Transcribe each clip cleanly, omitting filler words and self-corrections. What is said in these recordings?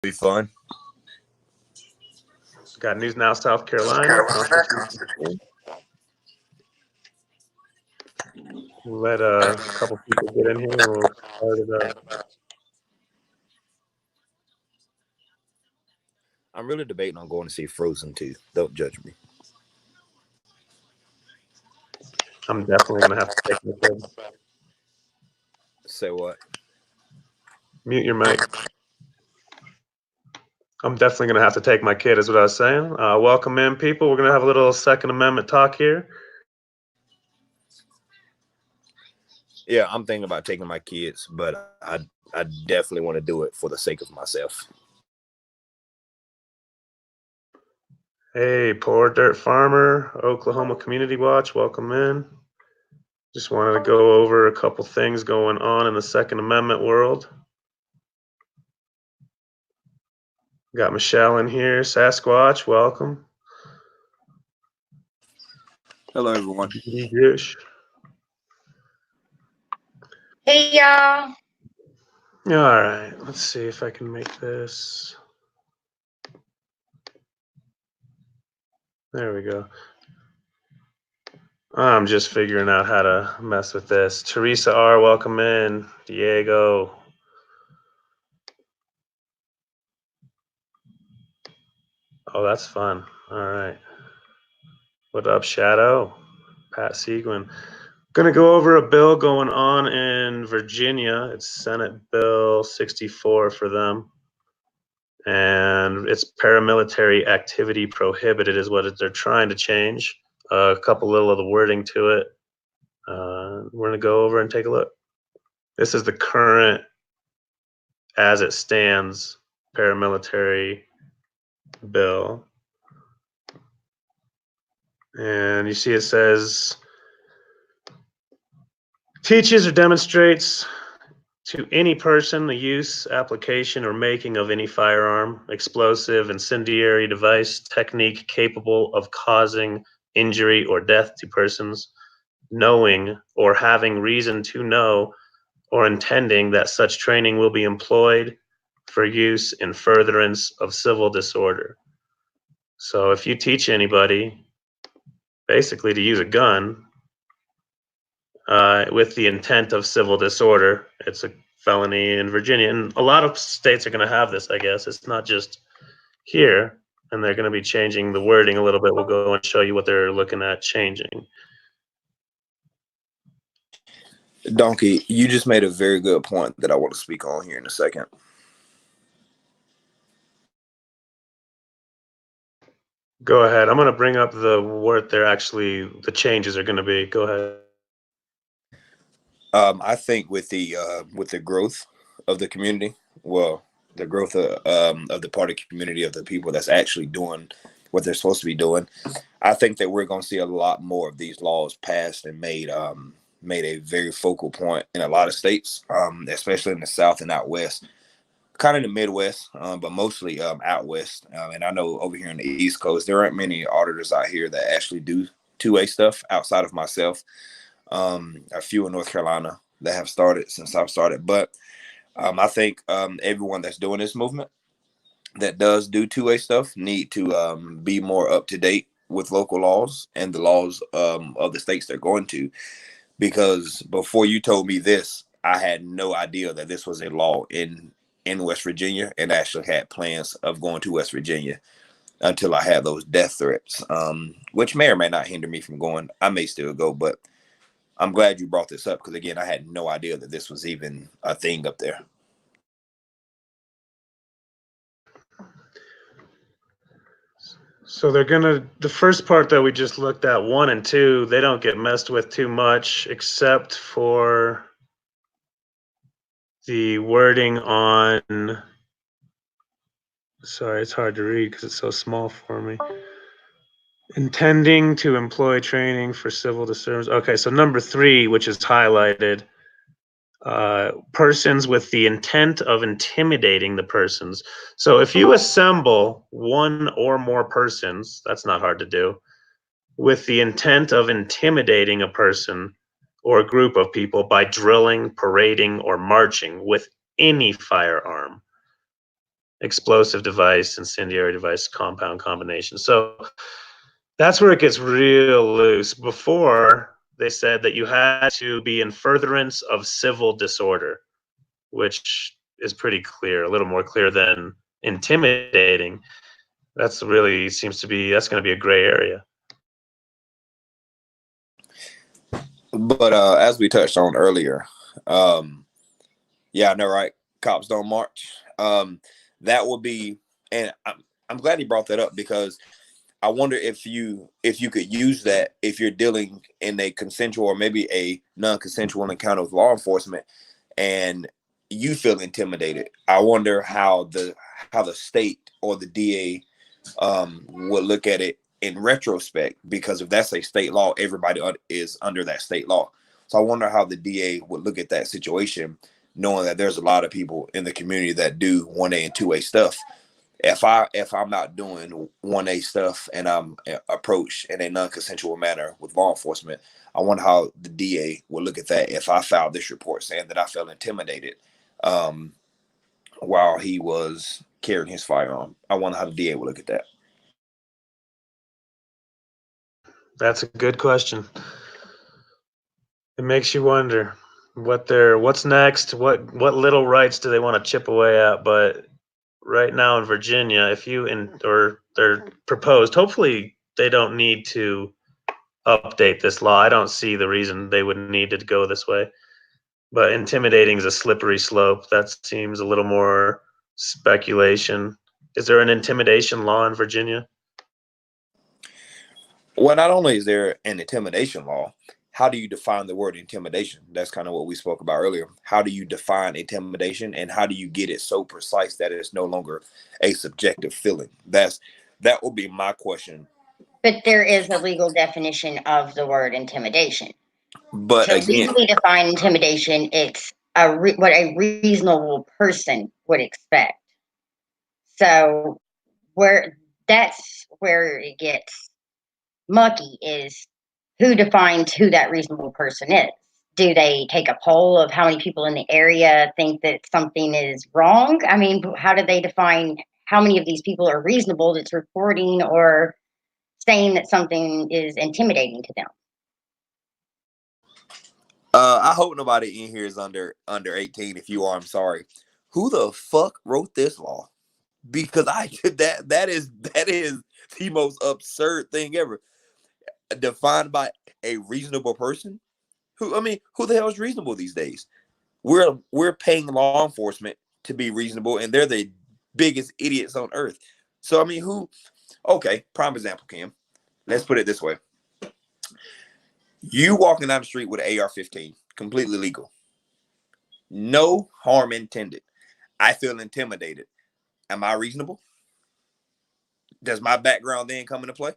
Be fun. Got news now, South Carolina. Let a couple people get in here and we'll start it up. I'm really debating on going to see Frozen 2. Don't judge me. I'm definitely gonna have to take my kid. Say what? Mute your mic. I'm definitely gonna have to take my kid, is what I was saying. Welcome in, people. We're gonna have a little Second Amendment talk here. Yeah, I'm thinking about taking my kids, but I definitely want to do it for the sake of myself. Hey, Poor Dirt Farmer, Oklahoma Community Watch, welcome in. Just wanted to go over a couple things going on in the Second Amendment world. Got Michelle in here, Sasquatch, welcome. Hello, everyone. Hey, y'all. All right, let's see if I can make this. There we go. I'm just figuring out how to mess with this. Teresa R, welcome in. Diego. Oh, that's fun. All right. What up, Shadow? Pat Seguin. Going to go over a bill going on in Virginia. It's Senate Bill 64 for them. And it's paramilitary activity prohibited is what they're trying to change. A couple little of the wording to it. We're going to go over and take a look. This is the current, as it stands, paramilitary bill. And you see it says, teaches or demonstrates to any person the use, application, or making of any firearm, explosive, incendiary device, technique capable of causing injury or death to persons, knowing or having reason to know or intending that such training will be employed for use in furtherance of civil disorder. So if you teach anybody basically to use a gun with the intent of civil disorder, it's a felony in Virginia. And a lot of states are going to have this, I guess. It's not just here. And they're going to be changing the wording a little bit. We'll go and show you what they're looking at changing. Donkey, you just made a very good point that I want to speak on here in a second. Go ahead. I'm going to bring up the word the changes are going to be. Go ahead. I think with the growth of the community, well, the growth of the party community, of the people that's actually doing what they're supposed to be doing, I think that we're going to see a lot more of these laws passed and made a very focal point in a lot of states, especially in the South and out West, kind of the Midwest, but mostly out West. And I know over here on the East Coast, there aren't many auditors out here that actually do two-way stuff outside of myself. A few in North Carolina that have started since I've started. But I think everyone that's doing this movement that does do two-way stuff need to be more up to date with local laws and the laws of the states they're going to. Because before you told me this, I had no idea that this was a law in West Virginia, and actually had plans of going to West Virginia until I had those death threats, which may or may not hinder me from going. I may still go, but I'm glad you brought this up because, again, I had no idea that this was even a thing up there. So the first part that we just looked at, 1 and 2, they don't get messed with too much except for the wording on, sorry, it's hard to read because it's so small for me. Intending to employ training for civil disturbance. Okay, so number 3, which is highlighted, persons with the intent of intimidating the persons. So if you assemble one or more persons, that's not hard to do, with the intent of intimidating a person or a group of people by drilling, parading, or marching with any firearm, explosive device, incendiary device, compound combination. So that's where it gets real loose. Before, they said that you had to be in furtherance of civil disorder, which is pretty clear, a little more clear than intimidating. That's really seems to be, that's going to be a gray area. But as we touched on earlier, yeah, I know, right? Cops don't march. That would be, and I'm glad he brought that up, because I wonder if you could use that if you're dealing in a consensual or maybe a non-consensual encounter with law enforcement, and you feel intimidated. I wonder how the state or the DA would look at it in retrospect, because if that's a state law, everybody is under that state law. So I wonder how the DA would look at that situation, knowing that there's a lot of people in the community that do 1A and 2A stuff. If I'm not doing 1A stuff and I'm approached in a non-consensual manner with law enforcement, I wonder how the DA would look at that if I filed this report saying that I felt intimidated while he was carrying his firearm. I wonder how the DA would look at that. That's a good question. It makes you wonder what's next, what little rights do they want to chip away at. But right now in Virginia, if you or they're proposed, hopefully they don't need to update this law. I don't see the reason they would need to go this way. But intimidating is a slippery slope. That seems a little more speculation. Is there an intimidation law in Virginia? Well, not only is there an intimidation law, how do you define the word intimidation? That's kind of what we spoke about earlier. How do you define intimidation, and how do you get it so precise that it's no longer a subjective feeling? That would be my question. But there is a legal definition of the word intimidation. But To again, legally define intimidation, it's what a reasonable person would expect. So that's where it gets mucky, is who defines who that reasonable person is. Do they take a poll of how many people in the area think that something is wrong? I mean, how do they define how many of these people are reasonable that's reporting or saying that something is intimidating to them? I hope nobody in here is under 18. If you are, I'm sorry. Who the fuck wrote this law? Because that is the most absurd thing ever. Defined by a reasonable person. Who the hell is reasonable these days? We're paying law enforcement to be reasonable, and they're the biggest idiots on earth. So who? Okay, prime example, Cam. Let's put it this way: you walking down the street with an AR-15, completely legal, no harm intended. I feel intimidated. Am I reasonable? Does my background then come into play?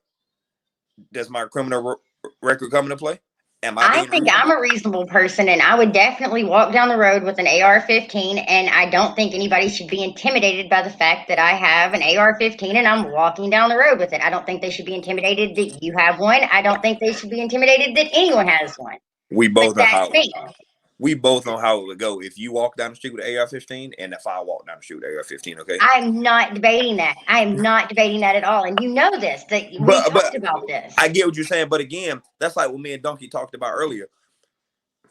Does my criminal record come into play? I think I'm a reasonable person, and I would definitely walk down the road with an AR-15, and I don't think anybody should be intimidated by the fact that I have an AR-15 and I'm walking down the road with it. I don't think they should be intimidated that you have one. I don't think they should be intimidated that anyone has one. We both know how me. We both know how it would go if you walk down the street with an AR-15 and if I walk down the street with an AR-15. Okay. I'm not debating that. I am not debating that at all, and you know this. That we talked about this. I get what you're saying, but again, that's like what me and Donkey talked about earlier.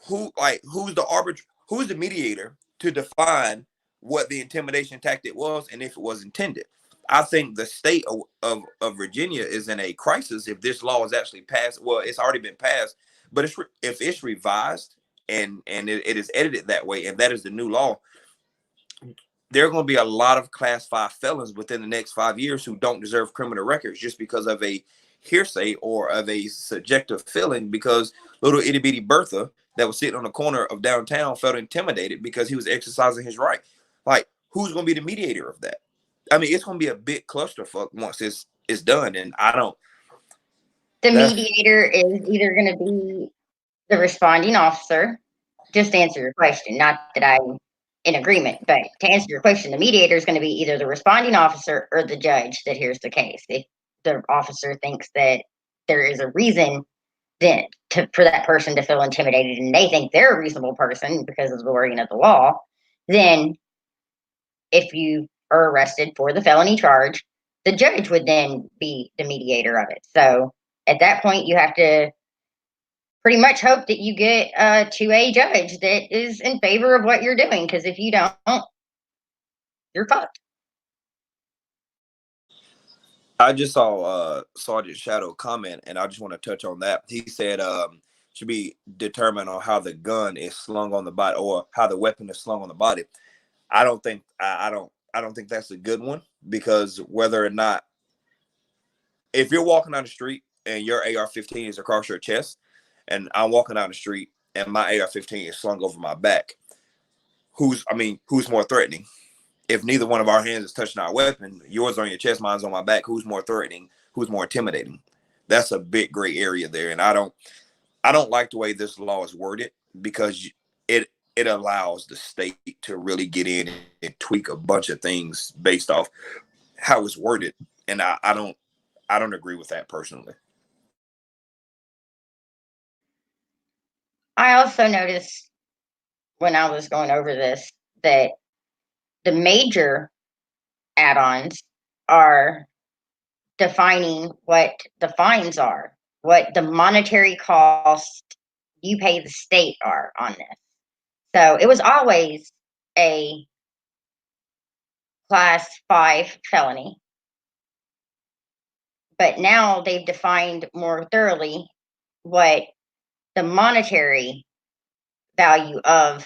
Who's the mediator to define what the intimidation tactic was and if it was intended? I think the state of Virginia is in a crisis if this law is actually passed. Well, it's already been passed, but if it's revised and it is edited that way, and that is the new law, there are going to be a lot of class 5 felons within the next 5 years who don't deserve criminal records just because of a hearsay or of a subjective feeling, because little itty bitty Bertha that was sitting on the corner of downtown felt intimidated because he was exercising his right. Like, who's going to be the mediator of that? It's going to be a big clusterfuck once it's done, and I don't. The mediator is either going to be the responding officer. Just to answer your question, not that I'm in agreement, but to answer your question, the mediator is going to be either the responding officer or the judge that hears the case. If the officer thinks that there is a reason then for that person to feel intimidated, and they think they're a reasonable person because of the wording of the law, then if you are arrested for the felony charge, the judge would then be the mediator of it. So at that point, you have to pretty much hope that you get a 2A judge that is in favor of what you're doing, because if you don't, you're fucked. I just saw Sergeant Shadow comment, and I just want to touch on that. He said should be determined on how the gun is slung on the body, or how the weapon is slung on the body. I don't think I don't think that's a good one, because whether or not, if you're walking down the street and your AR-15 is across your chest, and I'm walking down the street and my AR-15 is slung over my back, who's more threatening? If neither one of our hands is touching our weapon, yours on your chest, mine's on my back, who's more threatening? Who's more intimidating? That's a big gray area there, and I don't like the way this law is worded, because it allows the state to really get in and tweak a bunch of things based off how it's worded, and I don't agree with that personally. I also noticed when I was going over this that the major add-ons are defining what the fines are, what the monetary cost you pay the state are on this. So it was always a class 5 felony, but now they've defined more thoroughly what the monetary value of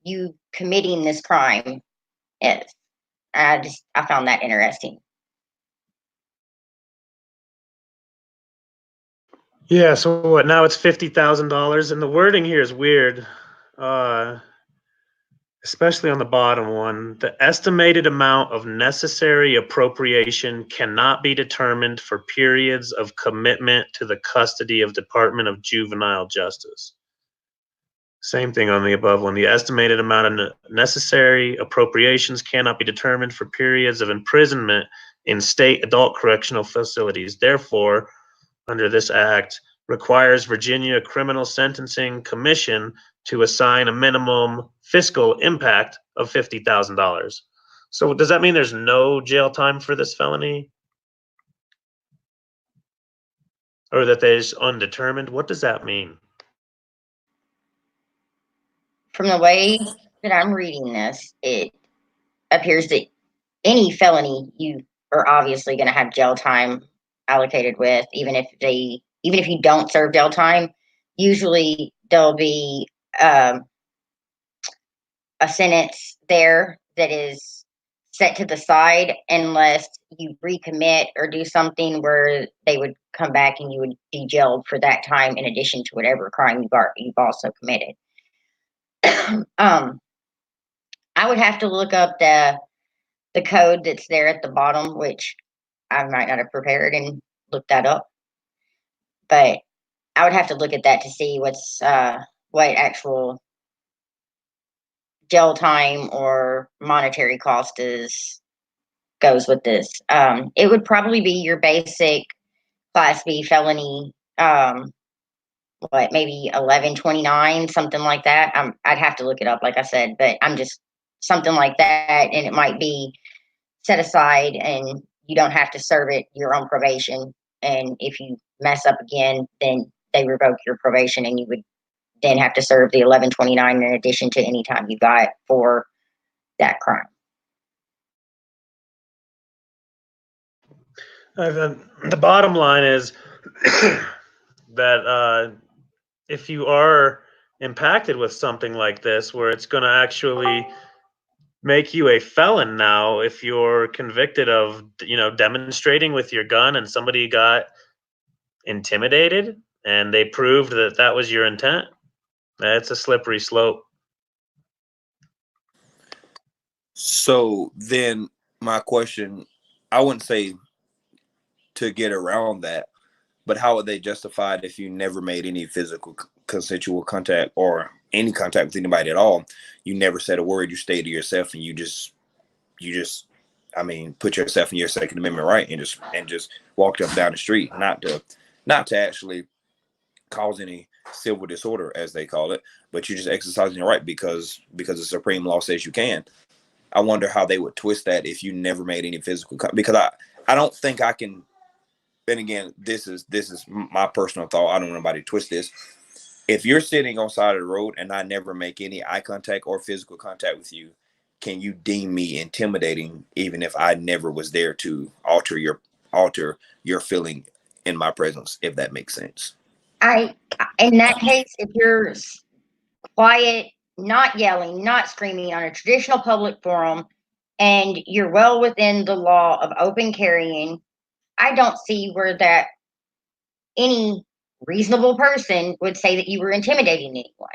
you committing this crime is. I found that interesting. Yeah, so what, now it's $50,000, and the wording here is weird. Especially on the bottom one, the estimated amount of necessary appropriation cannot be determined for periods of commitment to the custody of Department of Juvenile Justice. Same thing on the above one. The estimated amount of necessary appropriations cannot be determined for periods of imprisonment in state adult correctional facilities. Therefore, under this act, requires Virginia Criminal Sentencing Commission to assign a minimum fiscal impact of $50,000. So does that mean there's no jail time for this felony? Or that there's undetermined? What does that mean? From the way that I'm reading this, it appears that any felony you are obviously going to have jail time allocated with, even if you don't serve jail time. Usually there'll be a sentence there that is set to the side, unless you recommit or do something where they would come back and you would be jailed for that time in addition to whatever crime you've also committed. I would have to look up the code that's there at the bottom, which I might not have prepared and looked that up, but I would have to look at that to see what actual jail time or monetary cost goes with this. It would probably be your basic Class B felony, maybe 1129, something like that. I'd have to look it up, like I said, but I'm just something like that, and it might be set aside, and you don't have to serve it your own probation. And if you mess up again, then they revoke your probation, and you would then have to serve the 1129 in addition to any time you got for that crime. The bottom line is that if you are impacted with something like this, where it's going to actually make you a felon now, if you're convicted of, demonstrating with your gun and somebody got intimidated and they proved that that was your intent, that's a slippery slope. So then my question, I wouldn't say to get around that, but how would they justify it if you never made any physical consensual contact or any contact with anybody at all? You never said a word, you stayed to yourself, and you just put yourself in your Second Amendment right and just walked up down the street, not to actually cause any civil disorder, as they call it, but you're just exercising your right because the supreme law says you can. I wonder how they would twist that if you never made any physical because I don't think I can. And again, this is my personal thought. I don't want nobody to twist this. If you're sitting on side of the road and I never make any eye contact or physical contact with you, can you deem me intimidating even if I never was there to alter your feeling in my presence, if that makes sense? In that case, if you're quiet, not yelling, not screaming on a traditional public forum, and you're well within the law of open carrying, I don't see where that any reasonable person would say that you were intimidating anyone.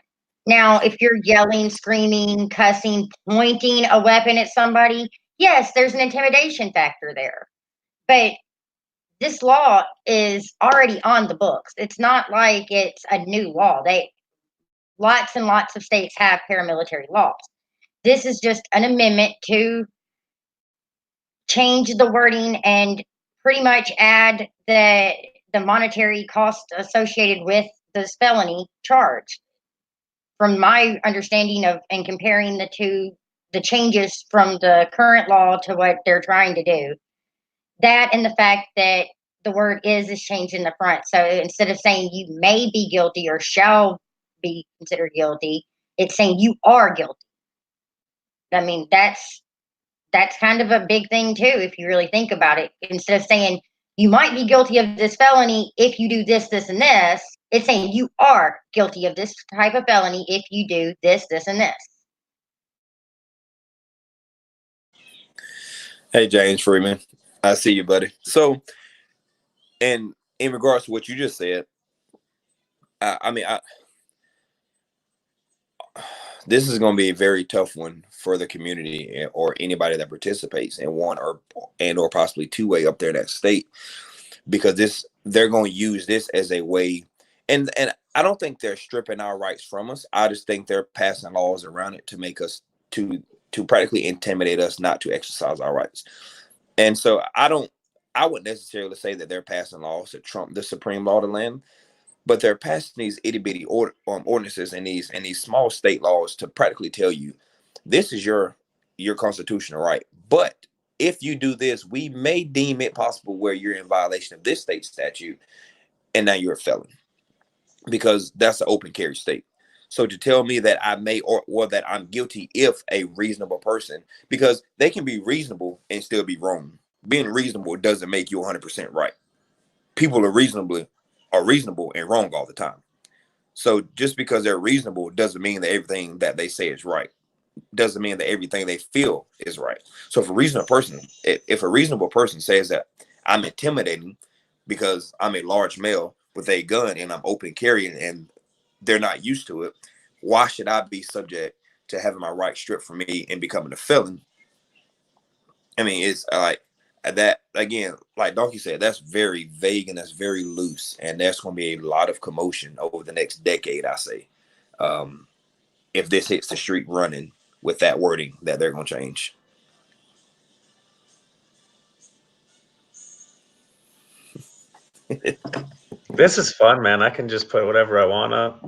Now, if you're yelling, screaming, cussing, pointing a weapon at somebody, yes, there's an intimidation factor there. But this law is already on the books. It's not like it's a new law. Lots and lots of states have paramilitary laws. This is just an amendment to change the wording and pretty much add the monetary cost associated with this felony charge. From my understanding of and comparing the two, the changes from the current law to what they're trying to do, that and the fact that the word is changed in the front. So instead of saying you may be guilty or shall be considered guilty, it's saying you are guilty. I mean, that's kind of a big thing too, if you really think about it. Instead of saying you might be guilty of this felony if you do this, this, and this, it's saying you are guilty of this type of felony if you do this, this, and this. Hey, James Freeman, I see you, buddy. So, and in regards to what you just said, I mean, this is going to be a very tough one for the community or anybody that participates in one or possibly two-way up there in that state, because they're going to use this as a way, and I don't think they're stripping our rights from us. I just think they're passing laws around it to make us to practically intimidate us not to exercise our rights. And so I wouldn't necessarily say that they're passing laws to trump the supreme law of the land, but they're passing these itty bitty ordinances and these small state laws to practically tell you this is your constitutional right. But if you do this, we may deem it possible where you're in violation of this state statute, and now you're a felon, because that's an open carry state. So to tell me that I may or that I'm guilty if a reasonable person, because they can be reasonable and still be wrong. Being reasonable doesn't make you 100% right. People are reasonable and wrong all the time. So just because they're reasonable doesn't mean that everything that they say is right. Doesn't mean that everything they feel is right. So if a reasonable person says that I'm intimidating because I'm a large male with a gun and I'm open carrying and they're not used to it, why should I be subject to having my rights stripped from me and becoming a felon? I mean, it's like that again, like Donkey said, that's very vague and that's very loose, and there's going to be a lot of commotion over the next decade, I say, if this hits the street running with that wording that they're going to change. This is fun, man. I can just put whatever I want up.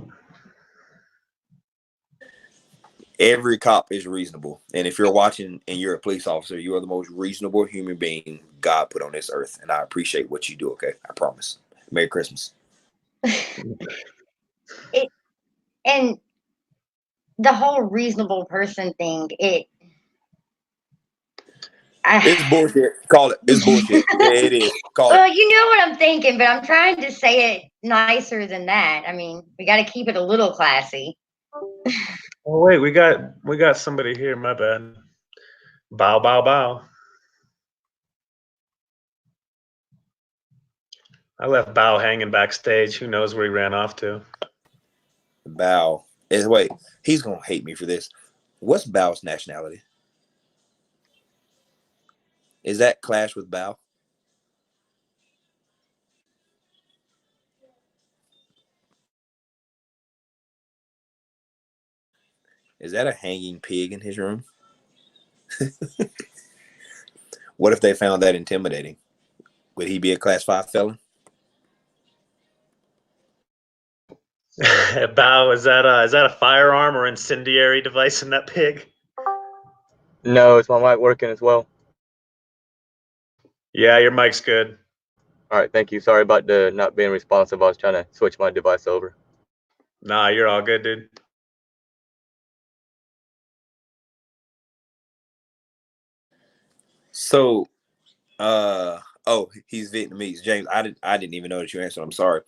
Every cop is reasonable, and if you're watching and you're a police officer, you are the most reasonable human being God put on this earth, and I appreciate what you do. Okay, I promise. Merry Christmas. And the whole reasonable person thing, It's bullshit. Call it. It's bullshit. It is. Call well, it. you know what I'm thinking, but I'm trying to say it nicer than that. I mean, we got to keep it a little classy. Oh wait, we got somebody here. My bad. Bow, bow, bow. I left Bow hanging backstage. Who knows where he ran off to? Bow. Wait, he's gonna hate me for this. What's Bow's nationality? Is that clash with Bow? Is that a hanging pig in his room? What if they found that intimidating? Would he be a class 5 felon? Bow, is that a firearm or incendiary device in that pig? No, is my mic working as well? Yeah, your mic's good. All right, thank you. Sorry about the not being responsive. I was trying to switch my device over. Nah, you're all good, dude. So, oh, he's Vietnamese. James, I didn't even know that you answered. I'm sorry.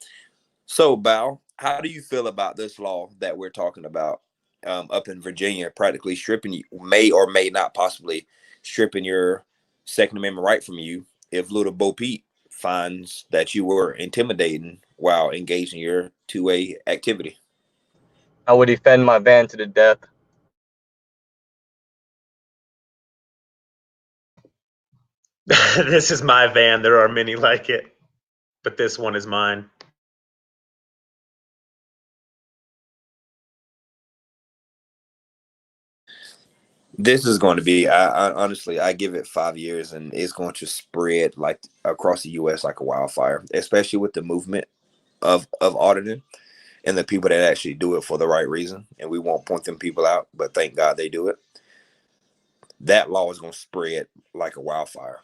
So, Bao, how do you feel about this law that we're talking about up in Virginia, practically stripping you, may or may not possibly stripping your Second Amendment right from you if Little Bo Peep finds that you were intimidating while engaging your two-way activity? I would defend my van to the death. This is my van. There are many like it, but this one is mine. This is going to be, I honestly, I give it 5 years and it's going to spread like across the U.S. like a wildfire, especially with the movement of auditing and the people that actually do it for the right reason. And we won't point them people out, but thank God they do it. That law is going to spread like a wildfire,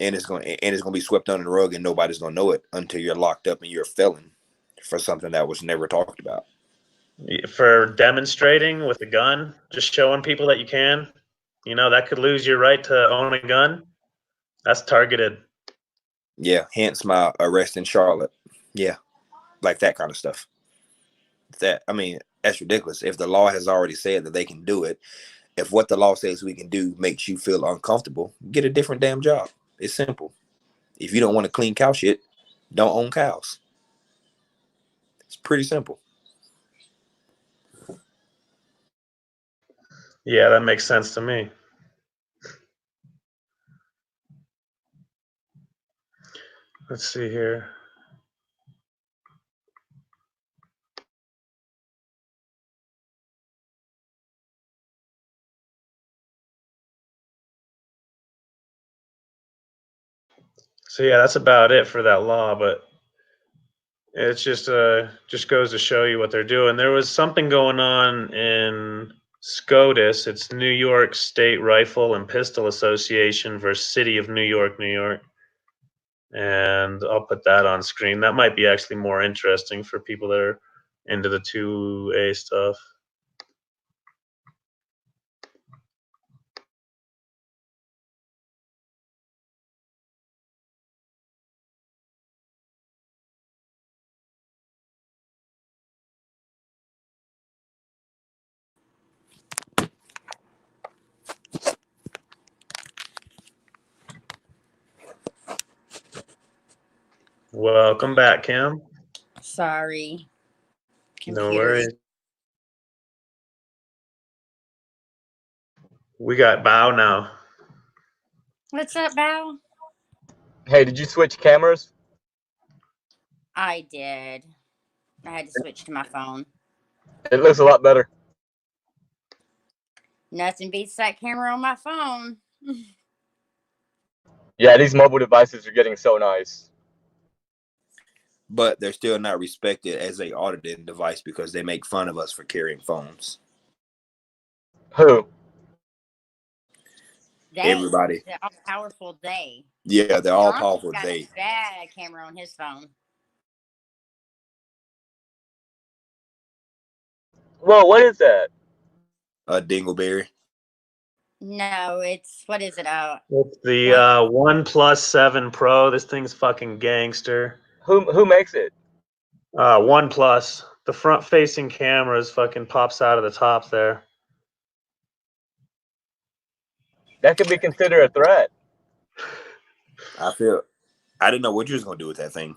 and it's going to be swept under the rug, and nobody's going to know it until you're locked up and you're a felon for something that was never talked about. For demonstrating with a gun, just showing people that you can, that could lose your right to own a gun. That's targeted. Yeah, hence my arrest in Charlotte. Yeah, like that kind of stuff. That's ridiculous. If the law has already said that they can do it, if what the law says we can do makes you feel uncomfortable, get a different damn job. It's simple. If you don't want to clean cow shit, don't own cows. It's pretty simple. Yeah, that makes sense to me. Let's see here. So yeah, that's about it for that law, but it's just goes to show you what they're doing. There was something going on in SCOTUS. It's New York State Rifle and Pistol Association versus City of New York, New York. And I'll put that on screen. That might be actually more interesting for people that are into the 2A stuff. Welcome back, Kim. Sorry. No Computer. worries. We got Bao now. What's up, Bao? Hey, did you switch cameras? I did. I had to switch to my phone. It looks a lot better. Nothing beats that camera on my phone. Yeah, these mobile devices are getting so nice. But they're still not respected as a audited device because they make fun of us for carrying phones. Who? Everybody. The all powerful they. Yeah, they're all Johnson's powerful. got They. a bad camera on his phone. Whoa, what is that? A dingleberry. No, it's what is it? It's the OnePlus 7 Pro. This thing's fucking gangster. Who makes it? OnePlus. The front-facing camera fucking pops out of the top there. That could be considered a threat. I didn't know what you was gonna do with that thing.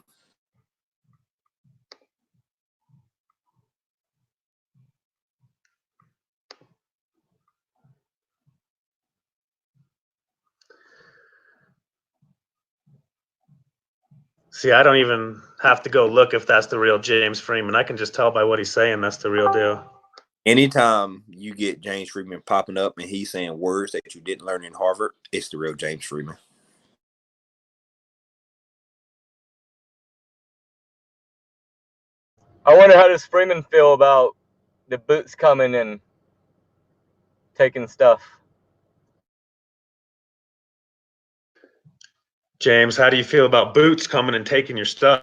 See, I don't even have to go look if that's the real James Freeman. I can just tell by what he's saying that's the real deal. Anytime you get James Freeman popping up and he's saying words that you didn't learn in Harvard, it's the real James Freeman. I wonder how does Freeman feel about the boots coming and taking stuff. James, how do you feel about Boots coming and taking your stuff?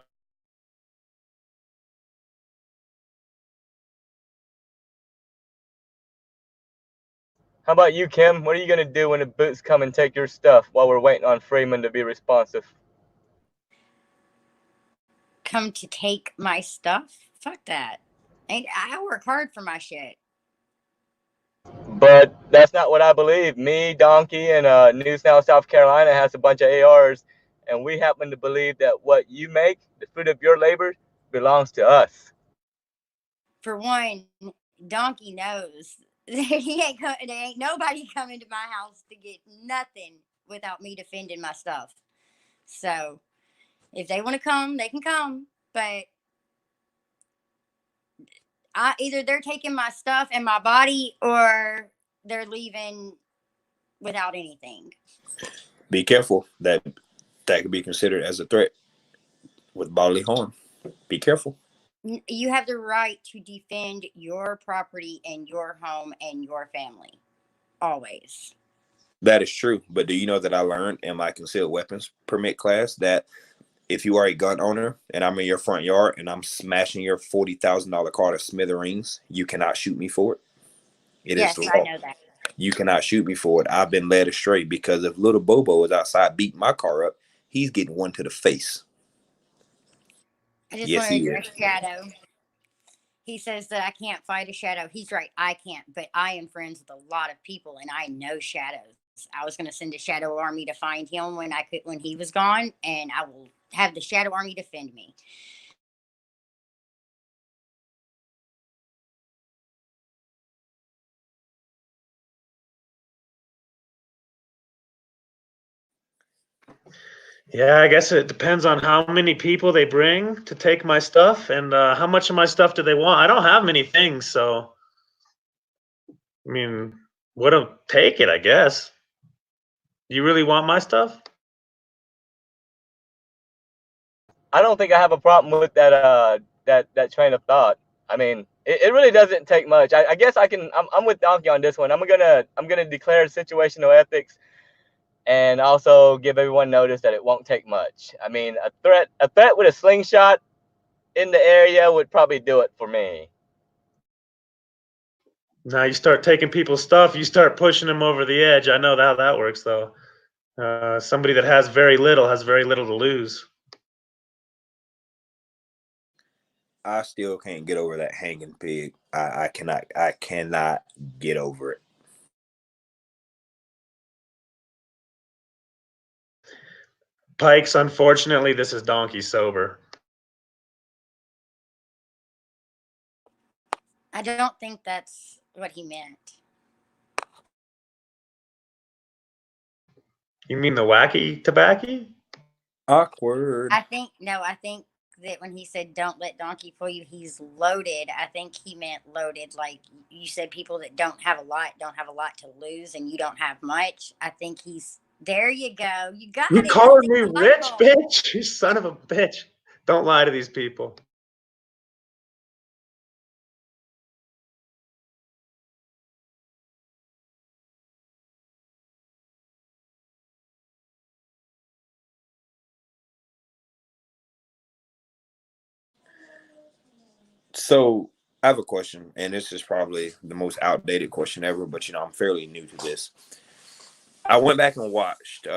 How about you, Kim? What are you gonna do when the Boots come and take your stuff while we're waiting on Freeman to be responsive? Come to take my stuff? Fuck that. I work hard for my shit. But that's not what I believe. Me, Donkey, and News Now South Carolina has a bunch of ARs, and we happen to believe that what you make, the fruit of your labor, belongs to us. For one, Donkey knows there ain't nobody coming to my house to get nothing without me defending my stuff. So if they want to come, they can come. But either they're taking my stuff and my body, or they're leaving without anything. Be careful. That could be considered as a threat with bodily harm. Be careful. You have the right to defend your property and your home and your family. Always. That is true. But do you know that I learned in my concealed weapons permit class that if you are a gun owner and I'm in your front yard and I'm smashing your $40,000 car to smithereens, you cannot shoot me for it. It is Yes, the I law. know that. You cannot shoot me for it. I've been led astray because if little Bobo is outside beating my car up, he's getting one to the face. I just Yes, want to he address is. Shadow. He says that I can't fight a shadow. He's right. I can't, but I am friends with a lot of people and I know shadows. I was going to send a shadow army to find him when he was gone, and I will have the shadow army defend me. Yeah, I guess it depends on how many people they bring to take my stuff and how much of my stuff do they want. I don't have many things, so I mean, take it, I guess. You really want my stuff? I don't think I have a problem with that train of thought. I mean, it really doesn't take much. I guess I'm with Donkey on this one. I'm gonna declare situational ethics and also give everyone notice that it won't take much. I mean, a threat with a slingshot in the area would probably do it for me. Now you start taking people's stuff, you start pushing them over the edge. I know how that works, though. Somebody that has very little to lose. I still can't get over that hanging pig. I cannot get over it. Pikes, unfortunately, this is Donkey sober. I don't think that's what he meant. You mean the wacky tobacco? Awkward. I think that when he said don't let Donkey fool you, he's loaded. I think he meant loaded, like you said, people that don't have a lot to lose, and you don't have much. I think he's there. You go. You got You it. calling me rich, bitch? You son of a bitch. Don't lie to these people. So I have a question, and this is probably the most outdated question ever, but I'm fairly new to this. I went back and watched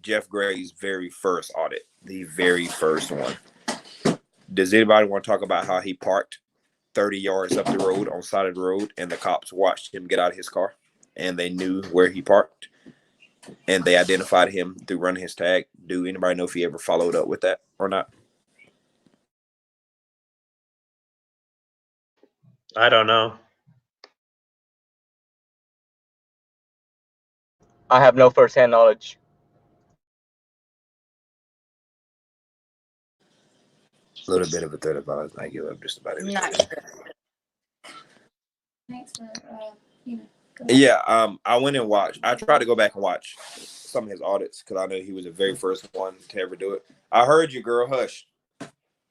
Jeff Gray's very first audit, the very first one. Does anybody want to talk about how he parked 30 yards up the road on side of the road, and the cops watched him get out of his car, and they knew where he parked, and they identified him through running his tag? Do anybody know if he ever followed up with that or not? I don't know. I have no firsthand knowledge. A little bit of a threat of violence. I give up just about I'm everything. not sure. Thanks for go Yeah, I went and watched. I tried to go back and watch some of his audits because I know he was the very first one to ever do it. I heard you, girl. Hush.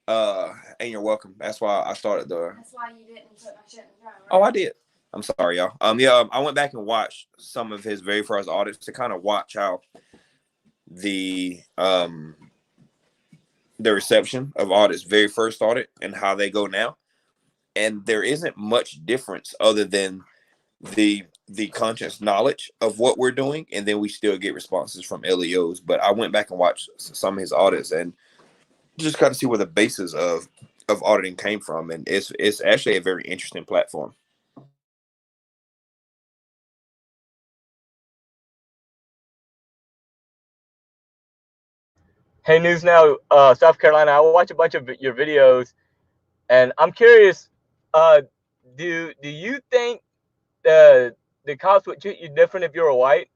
And you're welcome. That's why I started the. That's why you didn't put my shit in the car, right? Oh, I did. I'm sorry, y'all. Yeah, I went back and watched some of his very first audits to kind of watch how the reception of audit's very first audit and how they go now, and there isn't much difference other than the conscious knowledge of what we're doing, and then we still get responses from LEOs. But I went back and watched some of his audits and just got to see where the basis of auditing came from, and it's actually a very interesting platform. Hey, News Now, South Carolina. I watch a bunch of your videos, and I'm curious. Uh, do you think the cops would treat you different if you were white?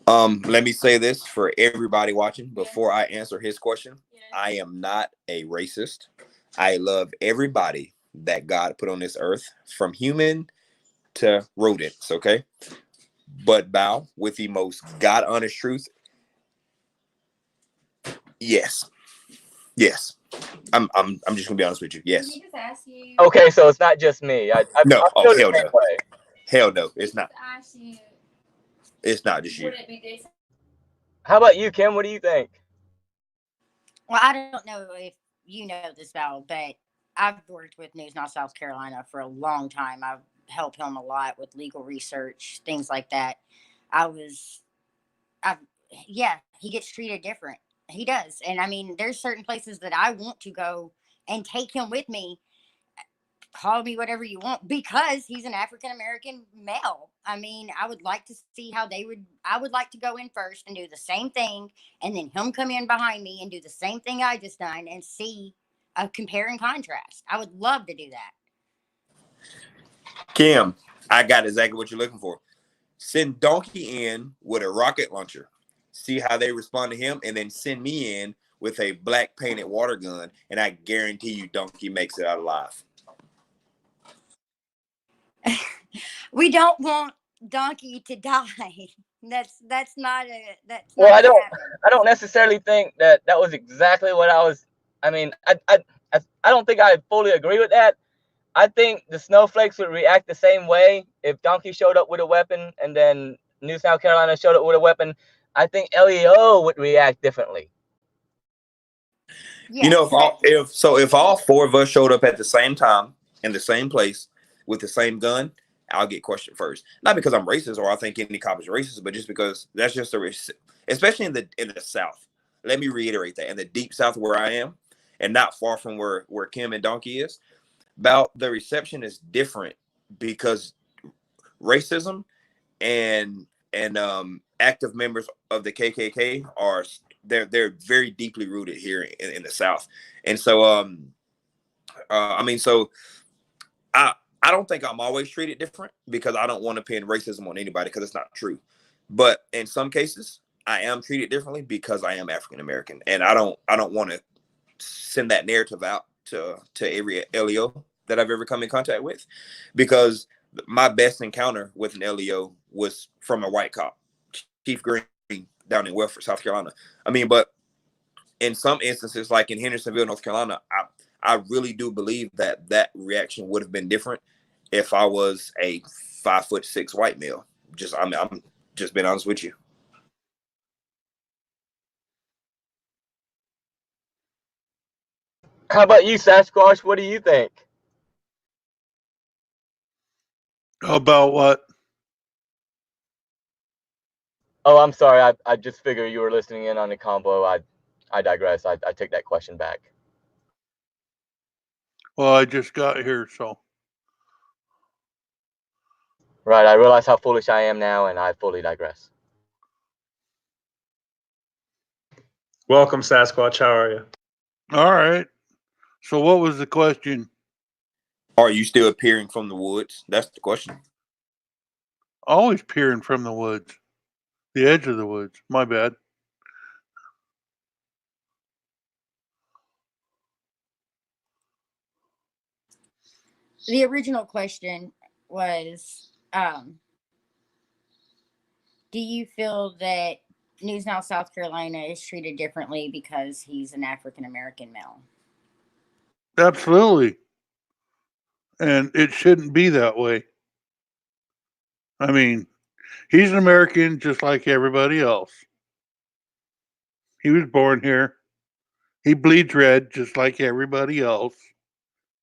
Let me say this for everybody watching before I answer his question. I am not a racist. I love everybody that God put on this earth, from human to rodents, okay? But bow with the most God honest truth. Yes. Yes. I'm just gonna be honest with you. Yes. Can he just ask you? Okay, so it's not just me. I No. feel Oh, the hell same no. way. Hell no. It's not. Ask you, It's not just you. would it be decent? How about you, Kim? What do you think? Well, I don't know if you know this, Val, but I've worked with News Now South Carolina for a long time. I've helped him a lot with legal research, things like that. I was, I, yeah, he gets treated different. He does. And I mean, there's certain places that I want to go and take him with me. Call me whatever you want, because he's an African American male. I mean, I would like to see how they would. I would like to go in first and do the same thing, and then him come in behind me and do the same thing I just done, and see a compare and contrast. I would love to do that. Kim, I got exactly what you're looking for. Send Donkey in with a rocket launcher. See how they respond to him, and then send me in with a black painted water gun, and I guarantee you Donkey makes it out alive. We don't want Donkey to die. That's not a that's Well, not gonna happen. I don't necessarily think that was exactly what I was. I mean, I don't think I fully agree with that. I think the snowflakes would react the same way if Donkey showed up with a weapon and then New South Carolina showed up with a weapon. I think LEO would react differently. Yes, You know, if all four of us showed up at the same time in the same place with the same gun, I'll get questioned first. Not because I'm racist or I think any cop is racist, but just because that's just especially in the South. Let me reiterate that, in the deep South where I am, and not far from where Kim and Donkey is. About the reception is different because racism and active members of the KKK are they're very deeply rooted here in the South, and so I mean, so I I don't think I'm always treated different because I don't want to pin racism on anybody because it's not true, but in some cases I am treated differently because I am African American, and I don't want to send that narrative out to every LEO that I've ever come in contact with, because my best encounter with an LEO was from a white cop, Chief Green, down in Welford, South Carolina. I mean, but in some instances, like in Hendersonville, North Carolina, I really do believe that reaction would have been different if I was a 5'6" white male. I'm just being honest with you. How about you, Sasquatch? What do you think? About what? Oh, I'm sorry. I just figured you were listening in on the combo. I digress. I take that question back. Well, I just got here, so. Right. I realize how foolish I am now, and I fully digress. Welcome, Sasquatch. How are you? All right. So what was the question? Are you still appearing from the woods? That's the question. Always peering from the woods. The edge of the woods. My bad. the original question was, do you feel that News Now South Carolina is treated differently because he's an African American male? Absolutely. And it shouldn't be that way. I mean, he's an American just like everybody else. He was born here. He bleeds red just like everybody else.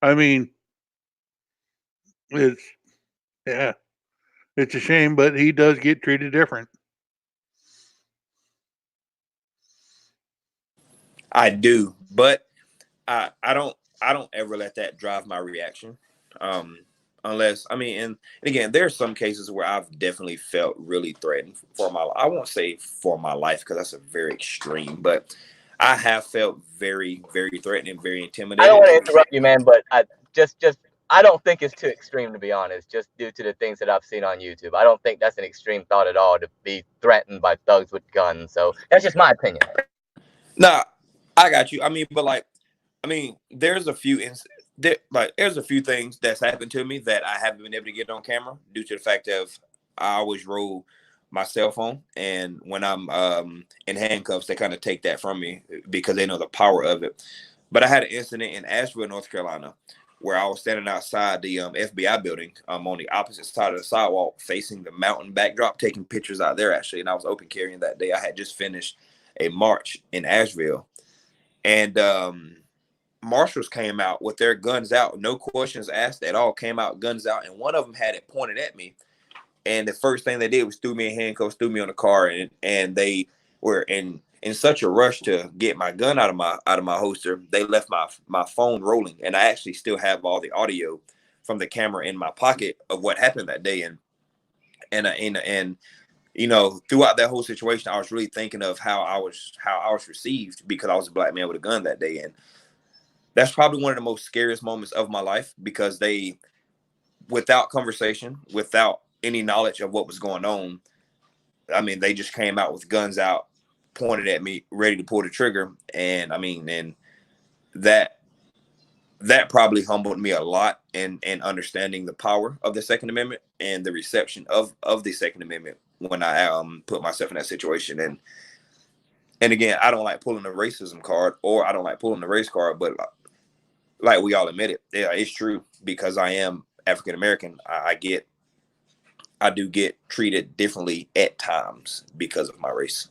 I mean, it's yeah, it's a shame, but he does get treated different. I do, but I don't ever let that drive my reaction. Um, unless I mean, and again, there are some cases where I've definitely felt really threatened for my. I won't say for my life because that's a very extreme, but I have felt very, very threatened and very I don't intimidated. want to interrupt you, man, but just I don't think it's too extreme, to be honest. Just due to the things that I've seen on YouTube, I don't think that's an extreme thought at all to be threatened by thugs with guns. So that's just my opinion. Nah, I got you. I mean, but like, I mean, there's a few things that's happened to me that I haven't been able to get on camera due to the fact of I always roll my cell phone, and when I'm in handcuffs, they kind of take that from me because they know the power of it. But I had an incident in Asheville, North Carolina, where I was standing outside the FBI building on the opposite side of the sidewalk, facing the mountain backdrop, taking pictures out there actually, and I was open carrying that day. I had just finished a march in Asheville, and marshals came out with their guns out, no questions asked at all, came out guns out, and one of them had it pointed at me. And the first thing they did was threw me in handcuffs, threw me on the car, and they were in such a rush to get my gun out of my holster, they left my phone rolling, and I actually still have all the audio from the camera in my pocket of what happened that day. And you know, throughout that whole situation, I was really thinking of how I was received because I was a black man with a gun that day, and that's probably one of the most scariest moments of my life because they, without conversation, without any knowledge of what was going on, I mean, they just came out with guns out, pointed at me, ready to pull the trigger. And I mean, and that probably humbled me a lot in understanding the power of the Second Amendment and the reception of the Second Amendment when I put myself in that situation. And again, I don't like pulling the racism card, or I don't like pulling the race card, but like we all admit it, yeah, it's true because I am African American. I do get treated differently at times because of my race.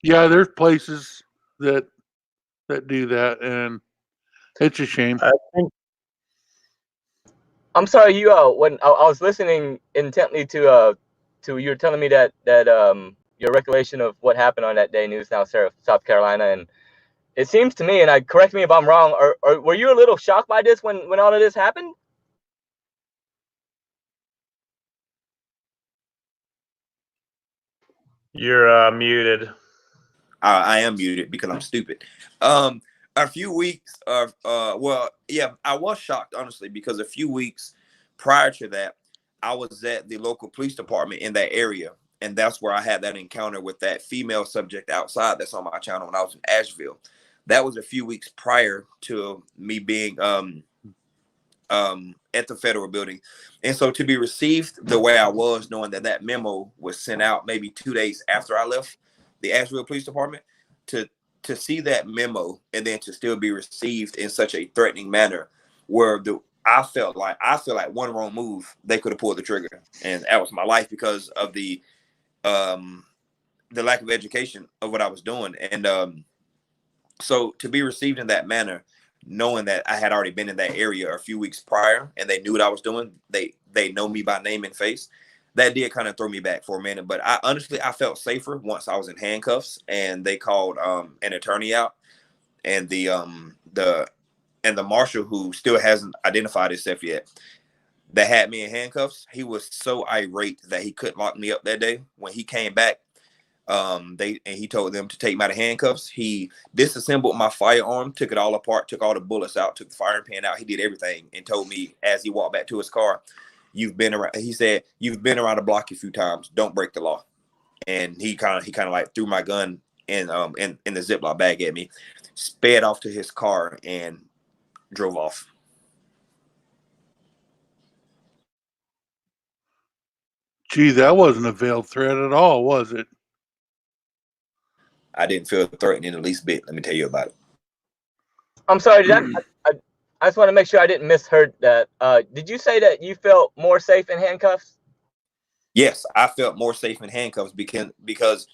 Yeah, there's places that do that, and it's a shame. I think I'm sorry, you when I was listening intently to you were telling me that your recollection of what happened on that day in Newtown, South Carolina, and it seems to me, and I correct me if I'm wrong, or were you a little shocked by this when all of this happened? you're muted. I am muted because I'm stupid. A few weeks of well, yeah, I was shocked honestly because a few weeks prior to that, I was at the local police department in that area, and that's where I had that encounter with that female subject outside. That's on my channel when I was in Asheville. That was a few weeks prior to me being at the federal building. And so to be received the way I was, knowing that that memo was sent out maybe 2 days after I left the Asheville Police Department, to see that memo and then to still be received in such a threatening manner, where I feel like one wrong move, they could have pulled the trigger, and that was my life because of the lack of education of what I was doing. And so to be received in that manner, knowing that I had already been in that area a few weeks prior and they knew what I was doing, they know me by name and face, that did kind of throw me back for a minute. But I honestly, I felt safer once I was in handcuffs and they called an attorney out, and the marshal, who still hasn't identified himself yet, that had me in handcuffs, he was so irate that he couldn't lock me up that day. When he came back, he told them to take me out of handcuffs. He disassembled my firearm, took it all apart, took all the bullets out, took the firing pin out. He did everything and told me as he walked back to his car, he said, "You've been around the block a few times. Don't break the law." And he kind of like threw my gun in the Ziploc bag at me, sped off to his car and drove off. Gee, that wasn't a veiled threat at all, was it? I didn't feel threatened in the least bit. Let me tell you about it. I'm sorry, did I I just want to make sure I didn't misheard that. Did you say that you felt more safe in handcuffs? Yes, I felt more safe in handcuffs because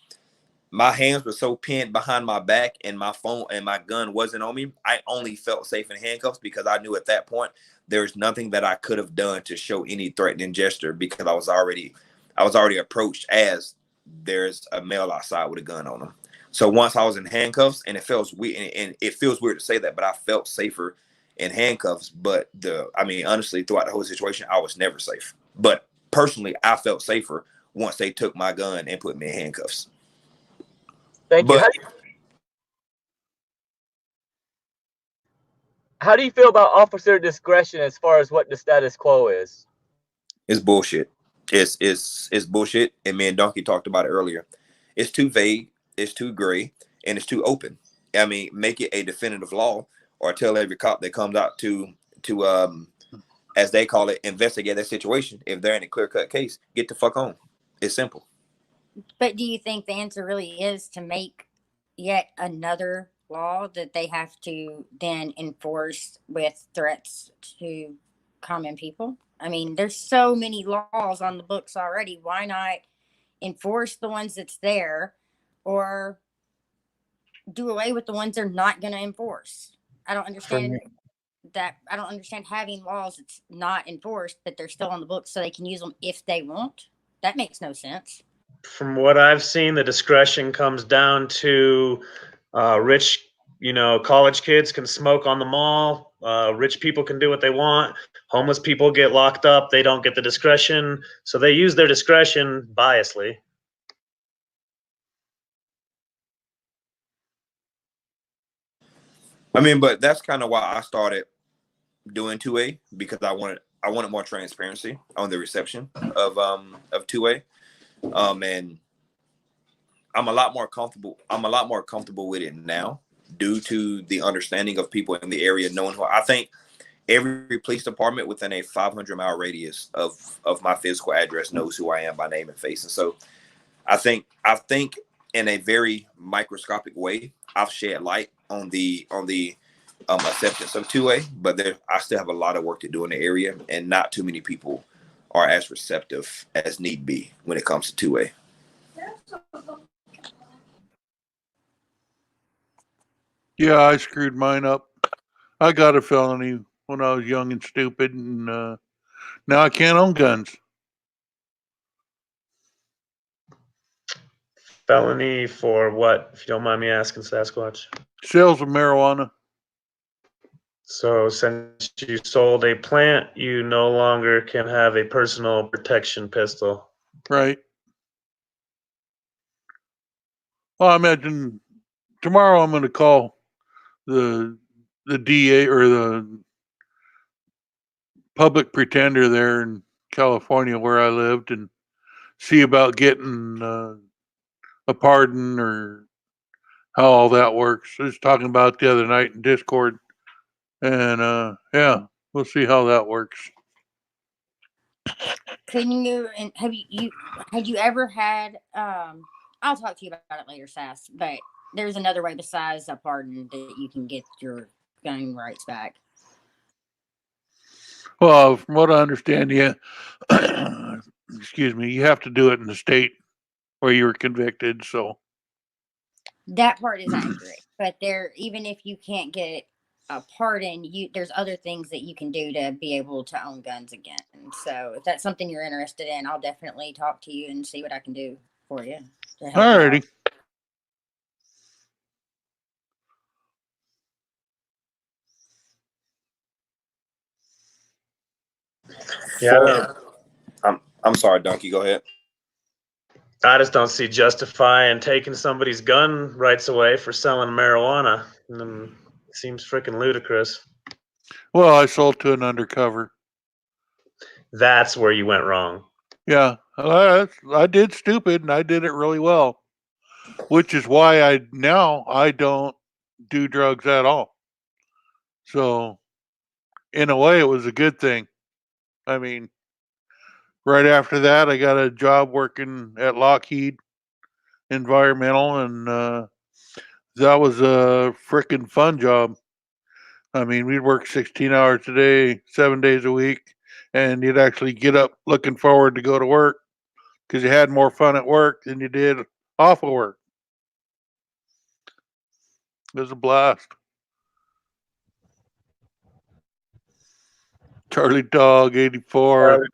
my hands were so pinned behind my back and my phone and my gun wasn't on me. I only felt safe in handcuffs because I knew at that point there's nothing that I could have done to show any threatening gesture because I was already approached as there's a male outside with a gun on him. So once I was in handcuffs, and it feels weird, and it feels weird to say that, but I felt safer in handcuffs. But honestly, throughout the whole situation, I was never safe. But personally, I felt safer once they took my gun and put me in handcuffs. Thank you. But How do you feel about officer discretion as far as what the status quo is? it's bullshit. It's bullshit. And me and Donkey talked about it earlier. It's too vague, it's too gray, and it's too open. I mean, make it a definitive law, or tell every cop that comes out to as they call it, investigate that situation. If they're in a clear-cut case, get the fuck on. It's simple. But do you think the answer really is to make yet another law that they have to then enforce with threats to common people? I mean, there's so many laws on the books already. Why not enforce the ones that's there, or do away with the ones they're not going to enforce? I don't understand that. I don't understand having laws that's not enforced, but they're still on the books so they can use them if they want. That makes no sense. From what I've seen, the discretion comes down to rich, college kids can smoke on the mall. Rich people can do what they want. Homeless people get locked up. They don't get the discretion. So they use their discretion biasly. I mean, but that's kind of why I started doing 2A, because I wanted more transparency on the reception of 2A. And I'm a lot more comfortable with it now due to the understanding of people in the area knowing who I think every police department within a 500-mile radius of my physical address knows who I am by name and face. And so I think in a very microscopic way, I've shed light on the acceptance of 2A, but I still have a lot of work to do in the area, and not too many people are as receptive as need be when it comes to 2A. Yeah, I screwed mine up. I got a felony when I was young and stupid, and now I can't own guns. Felony for what, if you don't mind me asking, Sasquatch? Sales of marijuana. So since you sold a plant, you no longer can have a personal protection pistol. Right. Well, I imagine tomorrow I'm going to call the DA or the public pretender there in California where I lived and see about getting a pardon or how all that works. I was talking about the other night in Discord, and yeah, we'll see how that works. Couldn't you, and had you ever had I'll talk to you about it later, Sass, but there's another way besides a pardon that you can get your gun rights back. Well, from what I understand, yeah, excuse me, you have to do it in the state where you were convicted. So That part is accurate, but even if you can't get a pardon, there's other things that you can do to be able to own guns again. So if that's something you're interested in, I'll definitely talk to you and see what I can do for you to help you alrighty. out. Yeah, I'm sorry, Donkey. Go ahead. I just don't see justifying taking somebody's gun rights away for selling marijuana. It seems freaking ludicrous. Well, I sold to an undercover. That's where you went wrong. Yeah, I did stupid, and I did it really well, which is why I don't do drugs at all. So, in a way, it was a good thing. I mean, right after that, I got a job working at Lockheed Environmental, and that was a freaking fun job. I mean, we'd work 16 hours a day, 7 days a week, and you'd actually get up looking forward to go to work because you had more fun at work than you did off of work. It was a blast. Charlie Dog 84.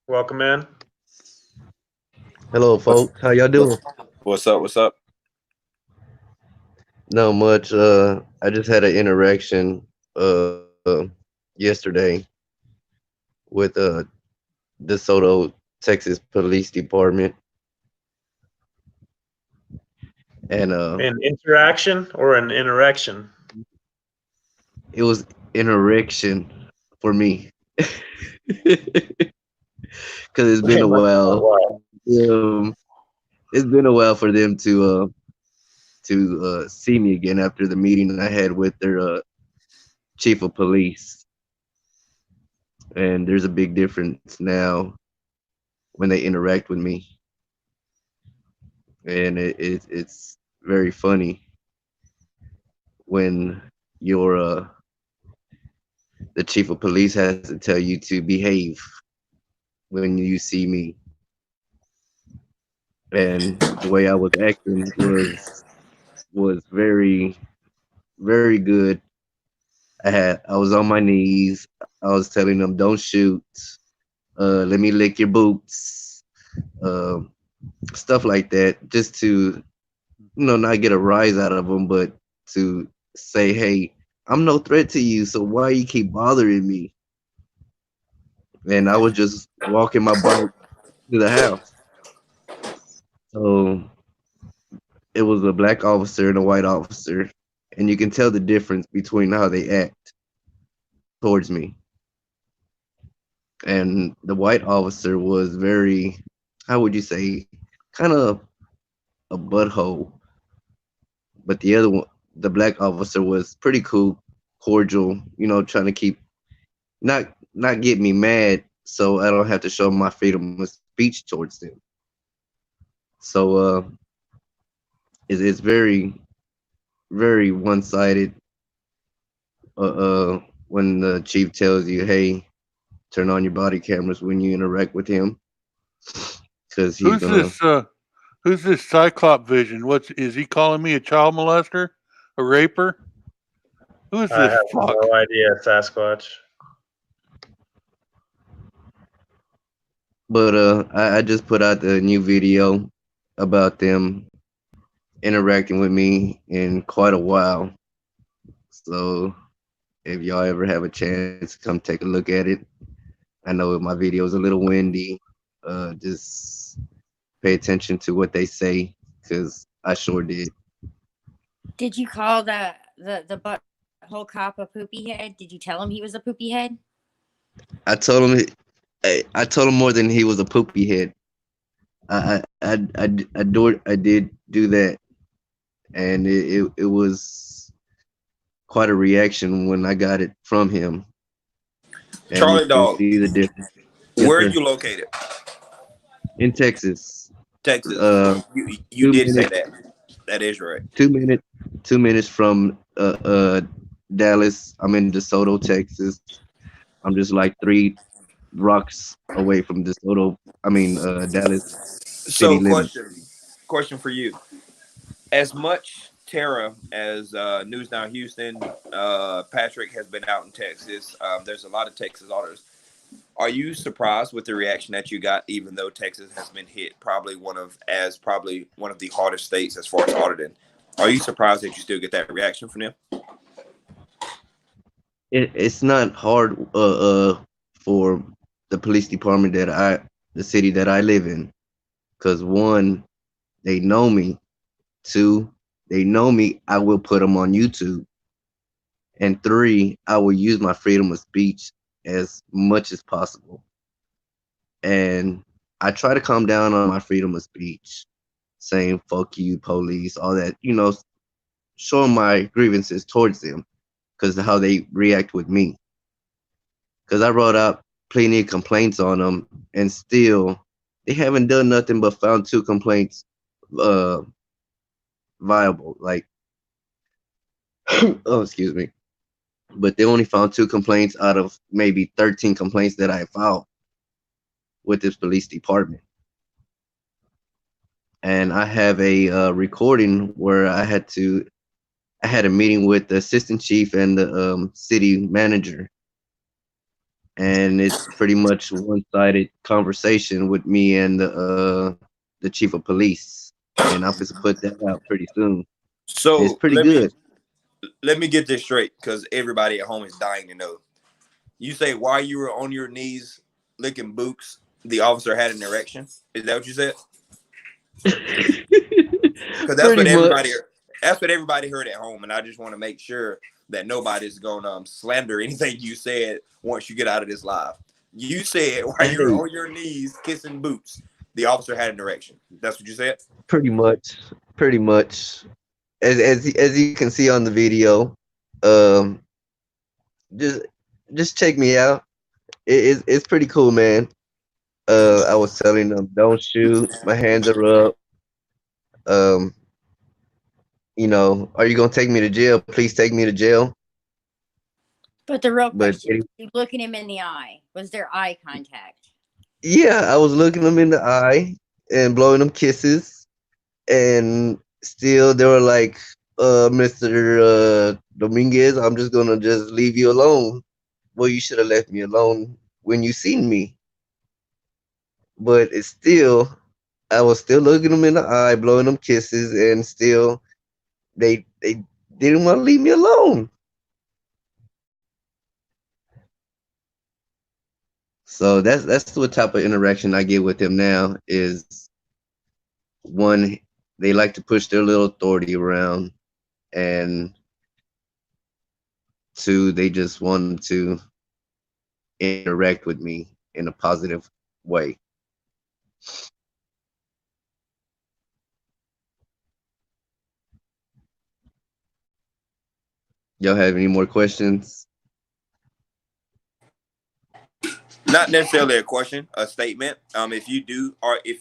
Welcome in. Hello, What's folks. How y'all doing? what's up? What's up? Not much. I just had an interaction yesterday with DeSoto, Texas Police Department, and An interaction or an interaction? it was interaction for me because it's been a while. Um, it's been a while for them to see me again after the meeting I had with their chief of police, and there's a big difference now when they interact with me, and it's very funny when your the chief of police has to tell you to behave when you see me, and the way I was acting was very good. I was on my knees. I was telling them, "Don't shoot. Let me lick your boots." Um, Stuff like that, just to not get a rise out of them, but to say, "Hey, I'm no threat to you, so why you keep bothering me?" And I was just walking my bike to the house. So it was a black officer and a white officer, and you can tell the difference between how they act towards me. And the white officer was very, how would you say, kind of a butthole, but the other one, the black officer, was pretty cool, cordial, trying to keep not get me mad so I don't have to show my freedom of speech towards them. So it's very one-sided when the chief tells you, "Hey, turn on your body cameras when you interact with him," because he's Who's gonna. this? Who's this Cyclop Vision? What's is he calling me a child molester, a raper? Who is I this have fuck? no idea, Sasquatch. But I just put out the new video about them interacting with me in quite a while. So if y'all ever have a chance, come take a look at it. I know my video is a little windy. Just pay attention to what they say, because I sure did. Did you call the butthole cop a poopy head? Did you tell him he was a poopy head? I told him I told him more than he was a poopy head. I did do that, and it was quite a reaction when I got it from him. And you Charlie can Dog, see the difference. Yes, where are sir. you located? In Texas, Texas. You two did say minutes, that. That is right. 2 minutes, 2 minutes from Dallas. I'm in DeSoto, Texas. I'm just like 3 rocks away from DeSoto. I mean, Dallas city So, limits. question for you. As much terror as News Now Houston, Patrick has been out in Texas. There's a lot of Texas auditors. Are you surprised with the reaction that you got, even though Texas has been hit probably one of the hardest states as far as auditing? Are you surprised that you still get that reaction from them? It's not hard for the police department the city that I live in, because one, they know me. Two, they know me. I will put them on YouTube. And three, I will use my freedom of speech as much as possible. And I try to calm down on my freedom of speech, saying "fuck you, police," all that. Showing my grievances towards them because of how they react with me. Because I wrote out plenty of complaints on them, and still they haven't done nothing but found 2 complaints viable. Like, oh, excuse me. but they only found 2 complaints out of maybe 13 complaints that I filed with this police department. And I have a recording where I had a meeting with the assistant chief and the city manager, and it's pretty much one-sided conversation with me and the chief of police, and I'm supposed to put that out pretty soon. It's So pretty good. let me get this straight, because everybody at home is dying to know. You say while you were on your knees licking boots, the officer had an erection. Is that what you said? Because Pretty much. that's what everybody heard at home, and I just want to make sure that nobody's gonna slander anything you said once you get out of this live. You said while you were Hey, on your knees kissing boots, the officer had an erection. That's what you said. pretty much. Pretty much. As you can see on the video, um, just just check me out. It's pretty cool, man. I was telling them, don't shoot. My hands are up. Um, are you gonna take me to jail? Please take me to jail. But the real But question, you looking him in the eye. Was there eye contact? yeah, I was looking them in the eye and blowing them kisses, and still they were like, Mr. Dominguez, I'm just gonna just leave you alone. Well, you should have left me alone when you seen me. But it's still, I was still looking them in the eye, blowing them kisses, and still they didn't want to leave me alone. So that's what type of interaction I get with them now. Is one, they like to push their little authority around, and two, they just want to interact with me in a positive way. Y'all have any more questions? Not necessarily a question, a statement. If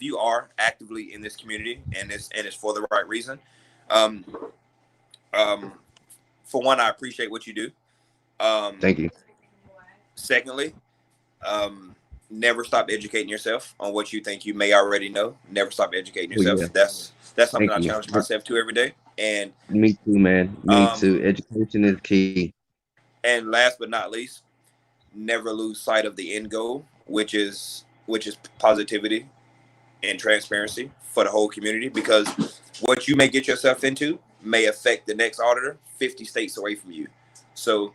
you are actively in this community, and it's for the right reason, um, um, for one, I appreciate what you do. Um, Thank you. Secondly, um, never stop educating yourself on what you think you may already know. Never stop educating Oh yeah, yourself. That's something thank I you. challenge myself to every day. And Me too, man. Me too. um, Education is key. and last but not least, never lose sight of the end goal, which is positivity and transparency for the whole community. Because what you may get yourself into may affect the next auditor 50 states away from you. So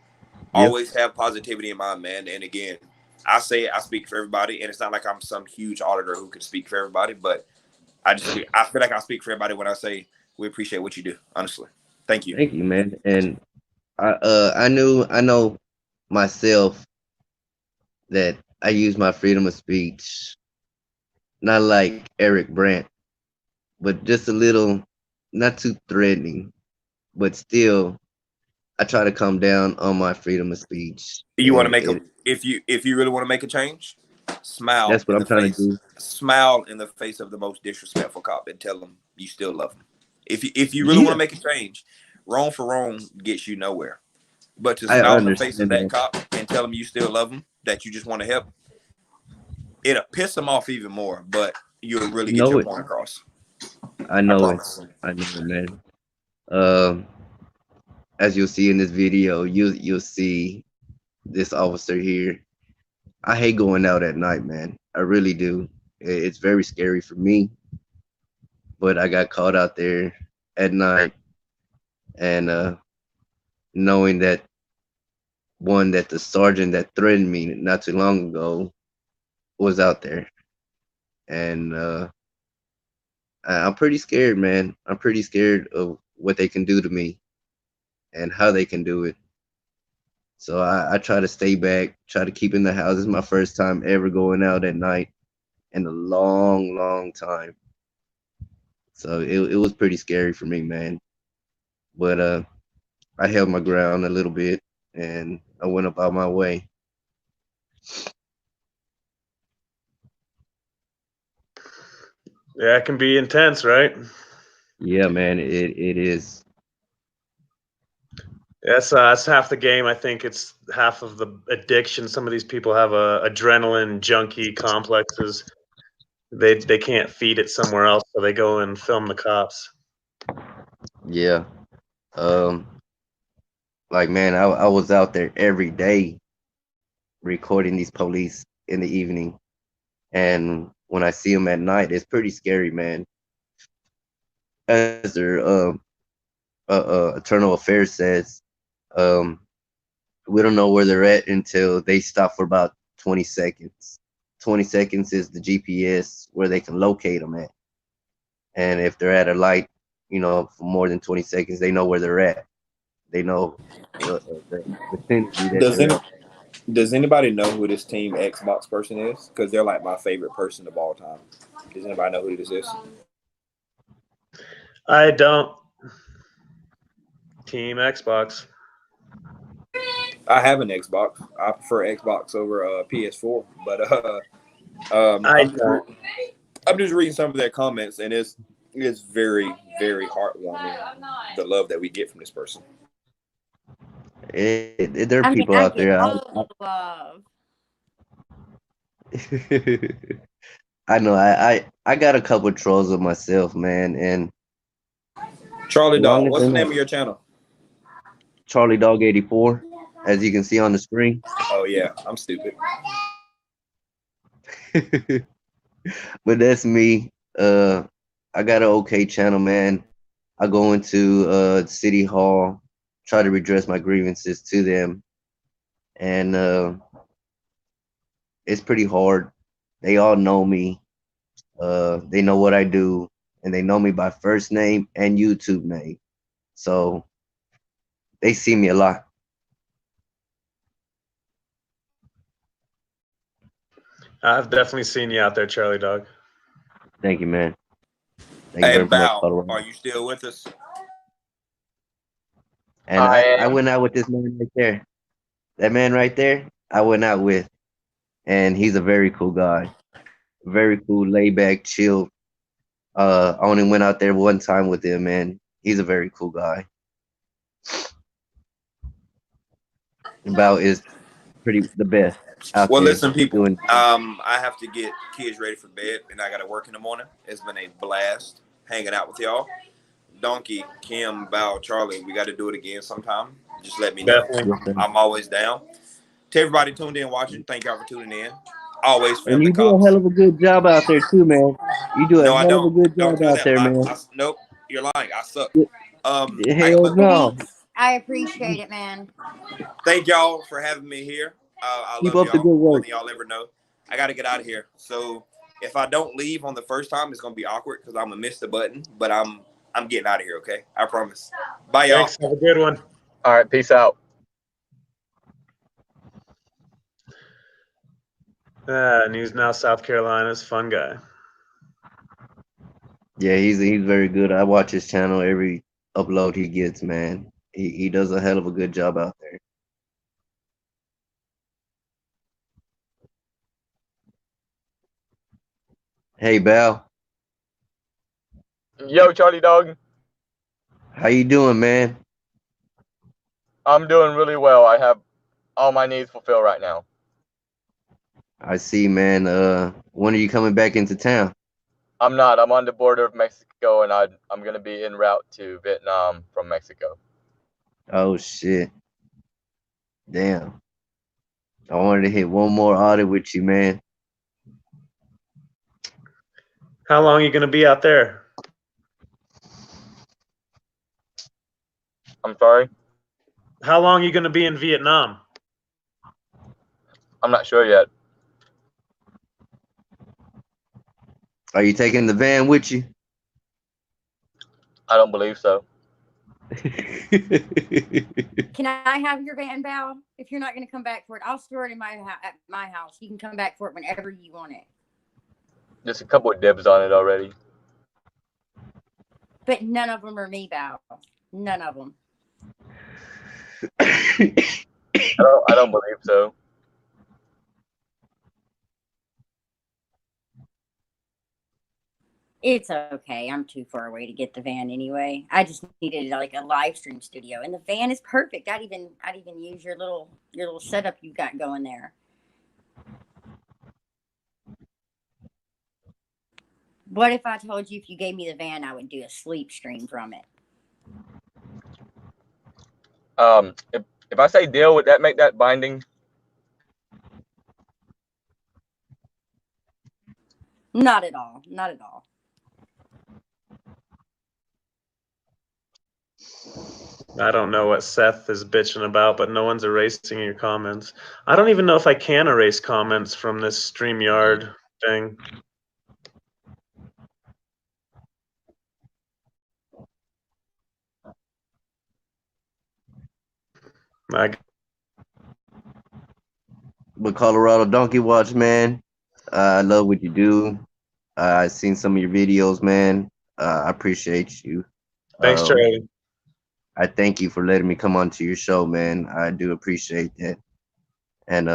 Yeah. always have positivity in mind, man. And again, I say I speak for everybody, and it's not like I'm some huge auditor who can speak for everybody, but I feel like I speak for everybody when I say we appreciate what you do. Honestly, thank you. Thank you, man. And I know myself that I use my freedom of speech not like Eric Brandt, but just a little, not too threatening, but still I try to calm down on my freedom of speech. You want to make a if you really want to make a change, That's what I'm trying to do. smile in the face of the most disrespectful cop and tell them you still love them. If you really want Yeah, to make a change, wrong for wrong gets you nowhere. But to I smile in the face of understand that that. cop and tell them you still love them, that you just want to help, it'll piss them off even more. But you'll really get Know your it. point across. I I know it. promise. I know it, man. Um, as you'll see in this video, you'll see this officer here. I hate going out at night, man. I really do. It's very scary for me, but I got caught out there at night, and knowing that one, that the sergeant that threatened me not too long ago was out there, and I'm pretty scared, man. I'm pretty scared of what they can do to me and how they can do it. So I try to stay back, try to keep in the house. This is my first time ever going out at night in a long, long time. So it was pretty scary for me, man. But I held my ground a little bit and I went about my way. Yeah, it can be intense, right? Yeah, man, it is. That's half the game. I think it's half of the addiction. Some of these people have adrenaline junkie complexes. They can't feed it somewhere else, so they go and film the cops. Yeah. Like man, I was out there every day recording these police in the evening, and when I see them at night, it's pretty scary, man. As their Eternal Affairs says, um, we don't know where they're at until they stop for about 20 seconds. 20 seconds is the GPS where they can locate them at. And if they're at a light, for more than 20 seconds, they know where they're at. They know the vicinity that Does they're any, at. does anybody know who this Team Xbox person is? Because they're like my favorite person of all time. Does anybody know who this is? I don't. Team Xbox. I have an Xbox. I prefer Xbox over PS4, but I don't. I'm just reading some of their comments, and it's very very heartwarming the love that we get from this person. There are I mean, people I out get there. all the love. I know. I got a couple of trolls of myself, man, and Charlie as long Dog, as what's they're the name not of your channel? Charlie Dog 84, as you can see on the screen. Oh yeah, I'm stupid. But that's me. I got an okay channel, man. I go into City Hall, try to redress my grievances to them, and it's pretty hard. They all know me. They know what I do, and they know me by first name and YouTube name. So they see me a lot. I've definitely seen you out there, Charlie Dog. Thank you, man. Thank you Hey very much, Bow, Colorado. are you still with us? And I I am. went out with this man right there. That man right there, I went out with, and he's a very cool guy. Very cool, laid back, chill. I only went out there one time with him, and he's a very cool guy. About is pretty the best out Well, there listen, people. doing. I have to get kids ready for bed, and I got to work in the morning. It's been a blast hanging out with y'all. Donkey, Kim, Bow, Charlie, we got to do it again sometime. Just let me know. Definitely. Yes, sir. I'm always down. To everybody tuned in watching, thank y'all for tuning in. Always And family you do a cops. hell of a good job out there too, man. You do a No, I hell of a don't. good Don't job tell out that. there, man. Nope, you're lying. I suck. Hell no. Thanks. I appreciate it, man. Thank y'all for having me here. I Keep love up the y'all good more work. than y'all ever know. I got to get out of here. So if I don't leave on the first time, it's gonna be awkward because I'm gonna miss the button. But I'm getting out of here. Okay, I promise. Bye, y'all. Thanks. Have a good one. All right, peace out. News Now, South Carolina's fun guy. Yeah, he's very good. I watch his channel every upload he gets, man. He does a hell of a good job out there. Hey, Val, Yo, Charlie Dog. how you doing, man? I'm doing really well. I have all my needs fulfilled right now. I see, man. When are you coming back into town? I'm not. I'm on the border of Mexico, and I'm gonna be en route to Vietnam from Mexico. Oh shit. Damn. I wanted to hit one more audit with you, man. How long are you going to be out there? I'm sorry. How long are you going to be in Vietnam? I'm not sure yet. Are you taking the van with you? I don't believe so. Can I have your van, Bow? If you're not going to come back for it, I'll store it in at my house. You can come back for it whenever you want it. Just a couple of dibs on it already. But none of them are me, Bow. None of them. I don't believe so. It's okay. I'm too far away to get the van anyway. I just needed like a live stream studio, and the van is perfect. I'd even use your little setup you got going there. What if I told you if you gave me the van, I would do a sleep stream from it? If I say deal, would that make that binding? Not at all. Not at all. I don't know what Seth is bitching about, but no one's erasing your comments. I don't even know if I can erase comments from this StreamYard thing. I But Colorado Donkey Watch, man, I love what you do. I seen some of your videos, man. I appreciate you. Thanks, Charlie. I thank you for letting me come onto your show, man. I do appreciate that. And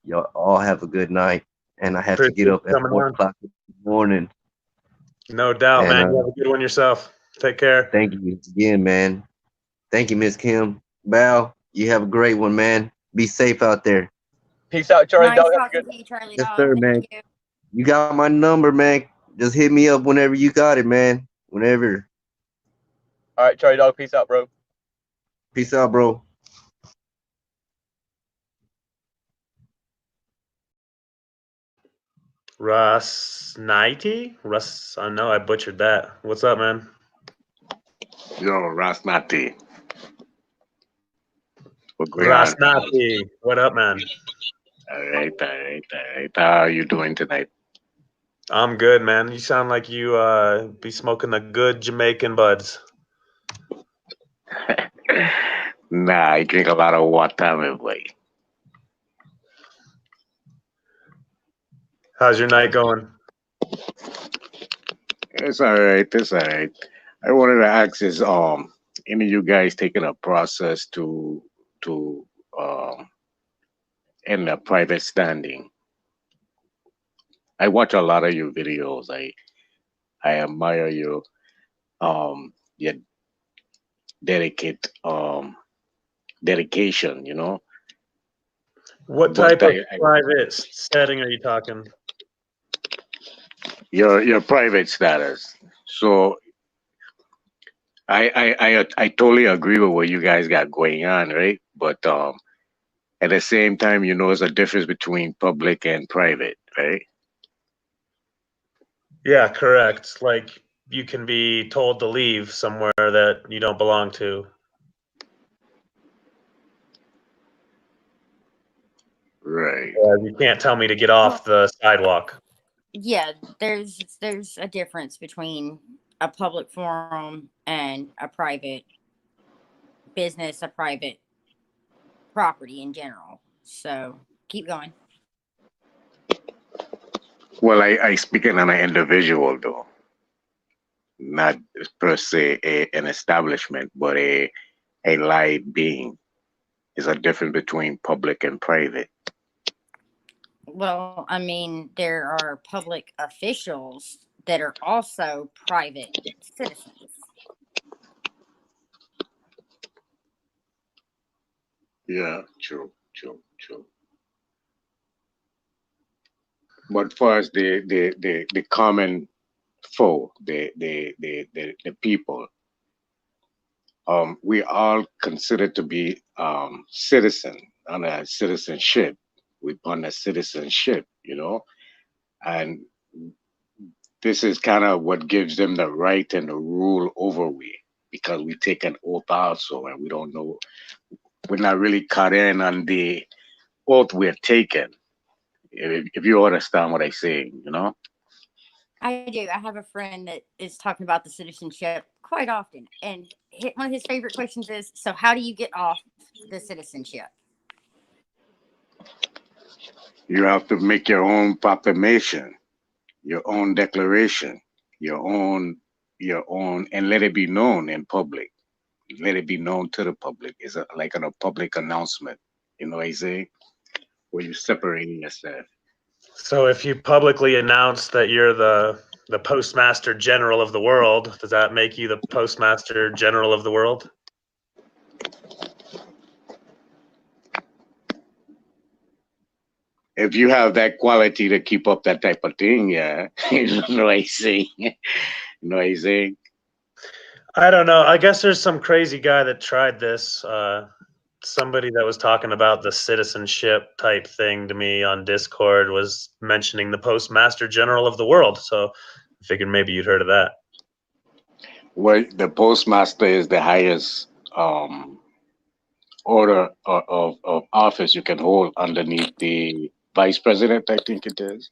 y'all all have a good night. And I have to get Appreciate up you at coming 4 on. o'clock in the morning. No doubt, And man. You have a good one yourself. Take care. thank you again, man. Thank you, Miss Kim. Val, you have a great one, man. Be safe out there. Peace out, Charlie Nice Dog. Have a talking good to you, Charlie Yes, Dog. sir, Thank man. you. You got my number, man. Just hit me up whenever you got it, man. Whenever. All right, Charlie Dog. Peace out, bro. Peace out, bro. Russ Nighty? Russ, I know I butchered that. What's up, man? Yo, Rasnati. What's going Russ on? Nighty. What up, man? All right, all right, all right. How are you doing tonight? I'm good, man. You sound like you be smoking the good Jamaican buds. Nah, I drink a lot of water, my boy. How's your night going? It's all right. It's all right. I wanted to ask is any of you guys taking a process to end a private standing? I watch a lot of your videos. I admire your dedicate dedication, you know. What But type of private setting are you talking? your private status. So I totally agree with what you guys got going on, right? But at the same time, you know, there's a difference between public and private, right? Yeah, correct. Like you can be told to leave somewhere that you don't belong to. Right. You can't tell me to get off the sidewalk. Yeah, there's a difference between a public forum and a private business, a private property in general. So keep going. Well, I speaking on an individual though, not per se an establishment, but a live being. Is a difference between public and private. Well, I mean, there are public officials that are also private citizens. Yeah, true, true, true. But for us, the common foe, the people, we all considered to be citizen on a citizenship. We on a citizenship, you know, and this is kind of what gives them the right and the rule over we, because we take an oath also, and we don't know, we're not really caught in on the oath we're taking. If you understand what I'm saying, you know. I do. I have a friend that is talking about the citizenship quite often. And one of his favorite questions is, so how do you get off the citizenship? You have to make your own proclamation, your own declaration, your own, and let it be known in public. Let it be known to the public. It's like a public announcement. You know what I say? Where you're separating yourself. So if you publicly announce that you're the the Postmaster General of the world. Does that make you the Postmaster General of the world? If you have that quality to keep up that type of thing, yeah. You know what I say? You know what I say? I don't know. I guess there's some crazy guy that tried this. Somebody that was talking about the citizenship type thing to me on Discord was mentioning the Postmaster General of the world. So I figured maybe you'd heard of that. Well, the postmaster is the highest order of office you can hold underneath the vice president, I think it is.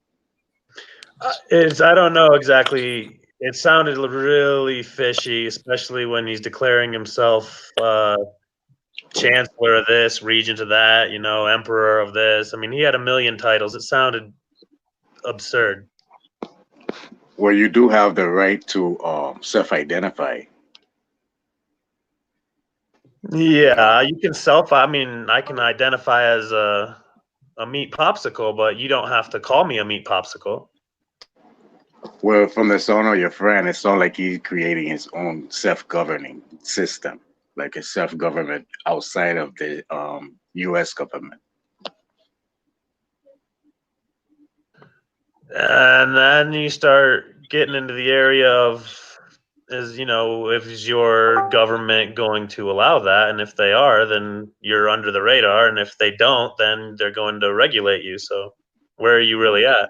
I don't know exactly. It sounded really fishy, especially when he's declaring himself chancellor of this, regent of that, emperor of this. I mean, he had a million titles. It sounded absurd. Well, you do have the right to self-identify. Yeah, you can I can identify as a meat popsicle, but you don't have to call me a meat popsicle. Well, from the sound of your friend, it sounds like he's creating his own self-governing system, like a self-government outside of the U.S. government. And then you start getting into the area of is your government going to allow that? And if they are, then you're under the radar. And if they don't, then they're going to regulate you. So where are you really at?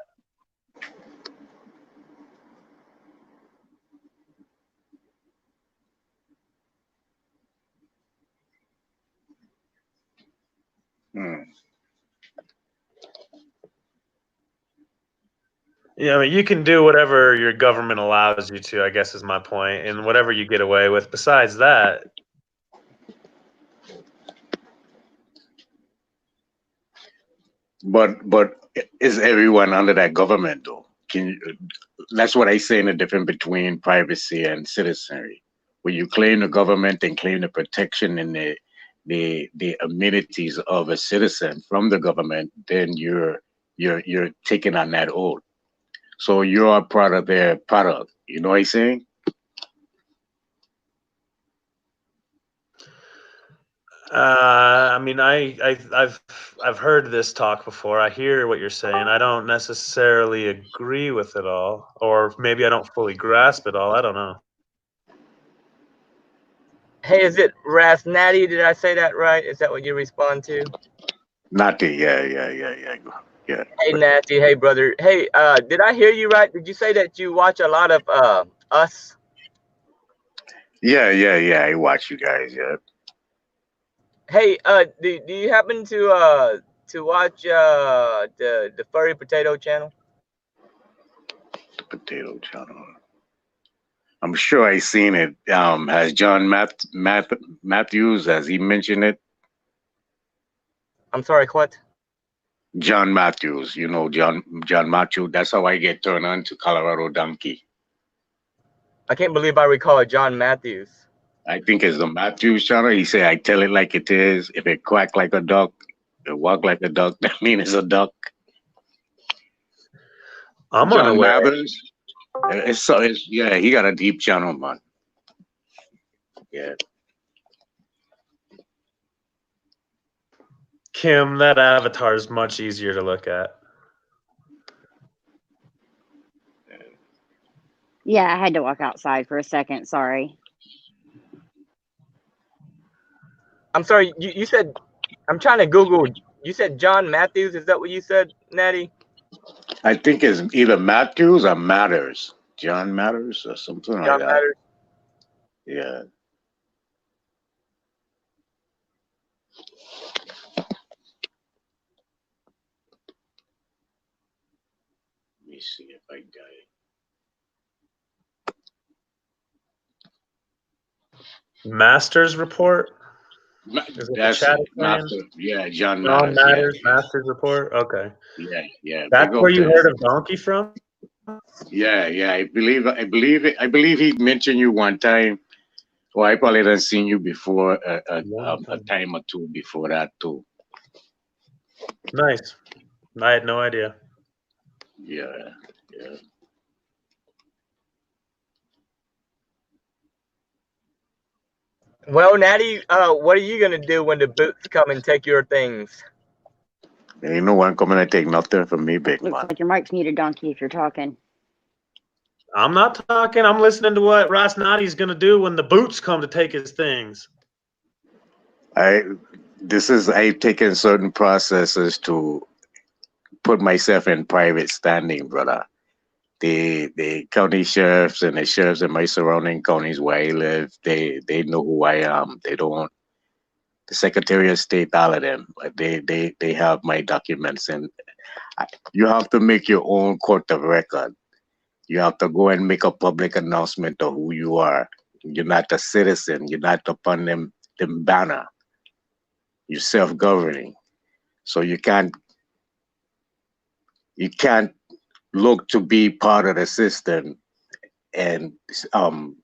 Yeah, I mean, you can do whatever your government allows you to, I guess is my point, and whatever you get away with. Besides that, But is everyone under that government though? Can you, that's what I say in the difference between privacy and citizenry. When you claim the government and claim the protection and the amenities of a citizen from the government, then you're taking on that oath. So you're a part of their product. You know what I'm saying? I mean, I've heard this talk before. I hear what you're saying. I don't necessarily agree with it all, or maybe I don't fully grasp it all. I don't know. Hey, is it Rasnati? Did I say that right? Is that what you respond to? Natty, yeah. Hey, Natty. Hey, brother. Hey, did I hear you right? Did you say that you watch a lot of Us? Yeah. I watch you guys, yeah. Hey, do you happen to watch the Furry Potato channel? Potato channel. I'm sure I seen it. Has John Matthews, has he mentioned it? I'm sorry, what? John Matthews, John Matthews. That's how I get turned on to Colorado Donkey. I can't believe I recall John Matthews. I think it's the Matthews channel. He said, "I tell it like it is. If it quack like a duck, it walk like a duck. That means it's a duck." I'm John unaware. Mathers. Yeah. He got a deep channel, man. Yeah. Kim, that avatar is much easier to look at. Yeah, I had to walk outside for a second. Sorry. I'm sorry. You said, I'm trying to Google. You said John Matthews. Is that what you said, Natty? I think it's either Matthews or Matters. John Matters or something like John that. Matters. Yeah. Let me see if I got it. Masters report? Is it That's the chat it. Master. Yeah, John John Matters. Yeah. Matters, Masters report? Okay. Yeah. That's Big up where you there. heard of Donkey from? Yeah. I believe he mentioned you one time. Well, I probably done seen you before a time or two before that too. Nice. I had no idea. Yeah. Well, Natty, what are you gonna do when the boots come and take your things? Ain't no one coming to take nothing from me, big Looks man. like your mic's muted, Donkey, if you're talking. I'm not talking. I'm listening to what Ross Nadi's gonna do when the boots come to take his things. I've taken certain processes to put myself in private standing, brother. The county sheriffs and the sheriffs in my surrounding counties where I live, they know who I am. They don't. The Secretary of State, all of them, they have my documents, and you have to make your own court of record. You have to go and make a public announcement of who you are. You're not a citizen. You're not upon them banner. You're self-governing, so you can't look to be part of the system and um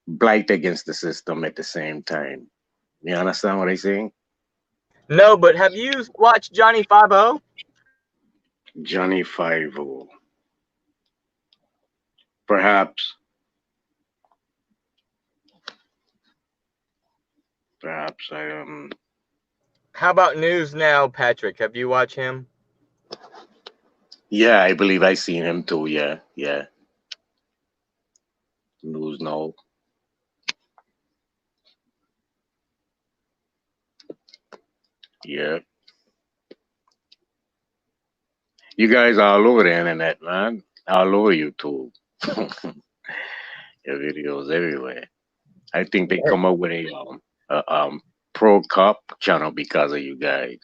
blight against the system at the same time. You understand what I'm saying? No, but have you watched Johnny 5-0? Johnny 5-0. Perhaps. Perhaps I. How about News Now, Patrick? Have you watched him? Yeah, I believe I seen him too. Yeah, yeah. News no. Yeah. You guys are all over the internet, man. All over YouTube. Your videos everywhere. I think they come up with a pro cop channel because of you guys.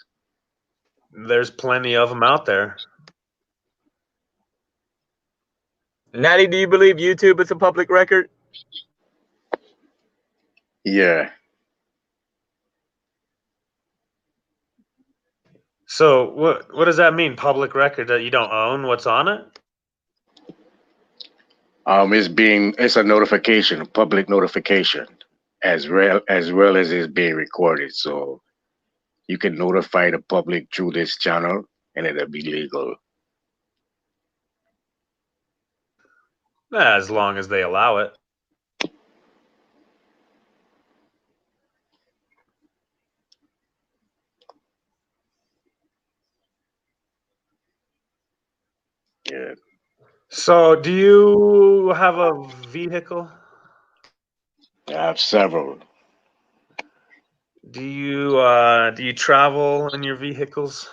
There's plenty of them out there. Natty, do you believe YouTube is a public record? Yeah. So what does that mean? Public record that you don't own what's on it? It's a notification, a public notification, as well as it's being recorded. So you can notify the public through this channel, and it'll be legal. As long as they allow it. Yeah. So do you have a vehicle? I have several. Do you travel in your vehicles?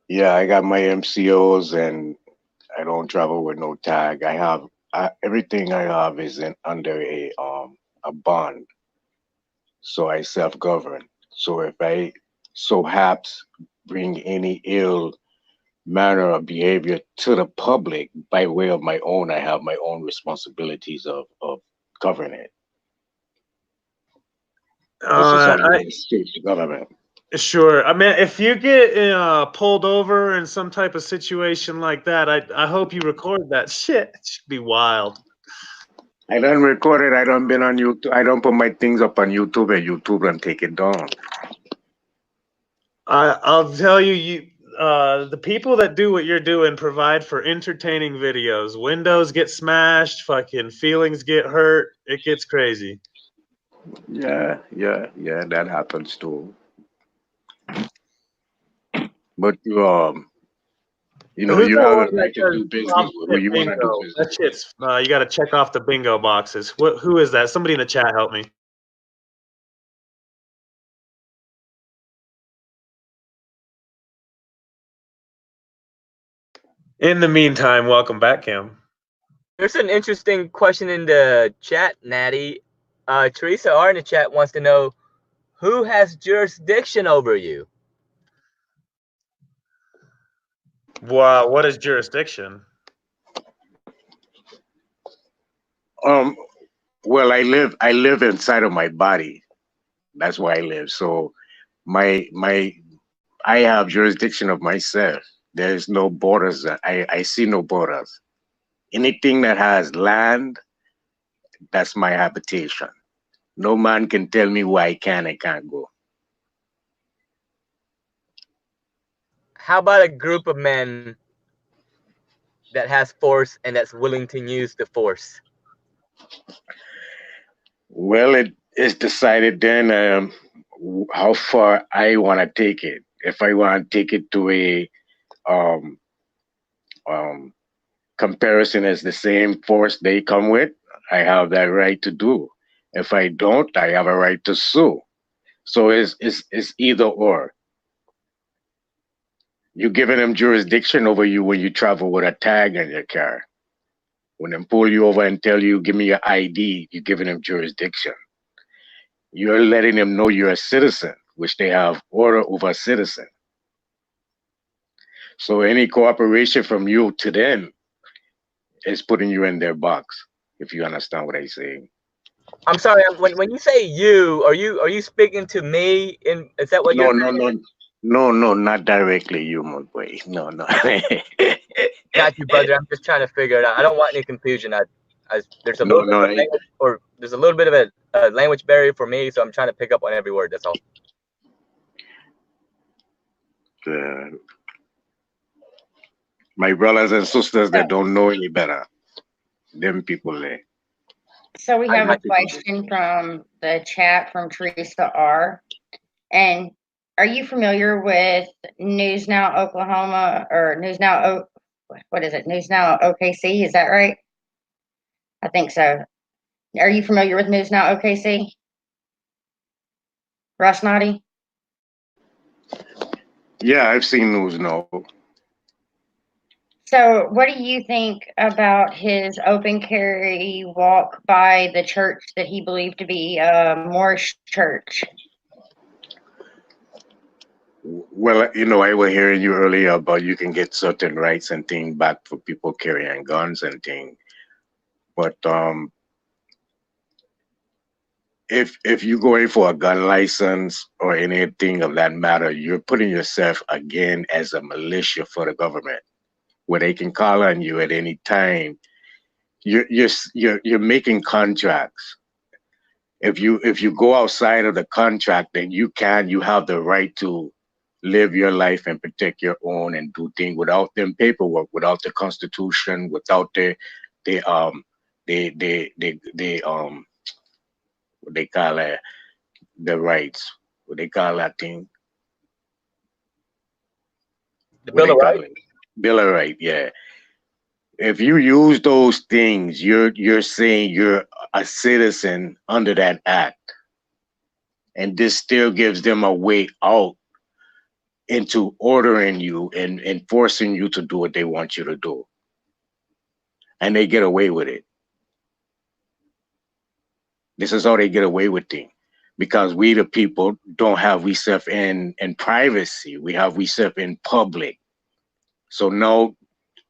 Yeah, I got my MCOs, and I don't travel with no tag. Everything I have is under a bond, so I self-govern. So if I so haps bring any ill manner of behavior to the public by way of my own, I have my own responsibilities of covering it. This is under the state government. Sure. I mean, if you get pulled over in some type of situation like that, I hope you record that shit. It should be wild. I don't record it. I don't been on YouTube. I don't put my things up on YouTube, and YouTube don't take it down. I'll tell you, the people that do what you're doing provide for entertaining videos. Windows get smashed, fucking feelings get hurt. It gets crazy. Yeah, that happens too. But you Who's you that have a one that right to says do business "Stop with who shit you want to do bingo"? business That with. shit's you got to check off the bingo boxes. Who is that? Somebody in the chat help me. In the meantime, welcome back, Cam. There's an interesting question in the chat, Natty. Teresa R in the chat wants to know who has jurisdiction over you. Wow, what is jurisdiction? Well, I live inside of my body. That's where I live. So my I have jurisdiction of myself. There's no borders. I see no borders. Anything that has land, that's my habitation. No man can tell me where I can and can't go. How about a group of men that has force and that's willing to use the force? Well, it is decided then how far I want to take it. If I want to take it to a um, um, comparison as the same force they come with, I have that right to do. If I don't, I have a right to sue. So it's either or. You giving them jurisdiction over you when you travel with a tag in your car. When they pull you over and tell you, give me your ID, you're giving them jurisdiction. You're letting them know you're a citizen, which they have order over a citizen. So any cooperation from you to them is putting you in their box, if you understand what I'm saying. I'm sorry. When you say you, are you speaking to me? Is that what you're No, no, saying? no, no, no, not directly, you, my boy. No, no. Got you, brother. I'm just trying to figure it out. I don't want any confusion. There's a No, little bit no. of a language, or there's a little bit of a language barrier for me, so I'm trying to pick up on every word. That's all. The, my brothers and sisters that don't know any better, them people there. So we I have a got you, brother. question from the chat from Teresa R. And are you familiar with News Now Oklahoma or News Now what is it? News Now OKC, is that right? I think so. Are you familiar with News Now OKC? Russ Naughty? Yeah, I've seen News Now. So what do you think about his open carry walk by the church that he believed to be a Moorish church? Well, you know, I was hearing you earlier about you can get certain rights and things back for people carrying guns and things. But if you go in for a gun license or anything of that matter, you're putting yourself again as a militia for the government, where they can call on you at any time. You're making contracts. If you go outside of the contract, then you have the right to live your life and protect your own and do things without them paperwork, without the constitution, without the what they call it, the rights. What they call that thing? The What Bill they of call Rights. it? Bill of Rights, yeah. If you use those things, you're saying you're a citizen under that act. And this still gives them a way out into ordering you and forcing you to do what they want you to do. And they get away with it. This is how they get away with things. Because we the people don't have we self in privacy. We have we self in public. So now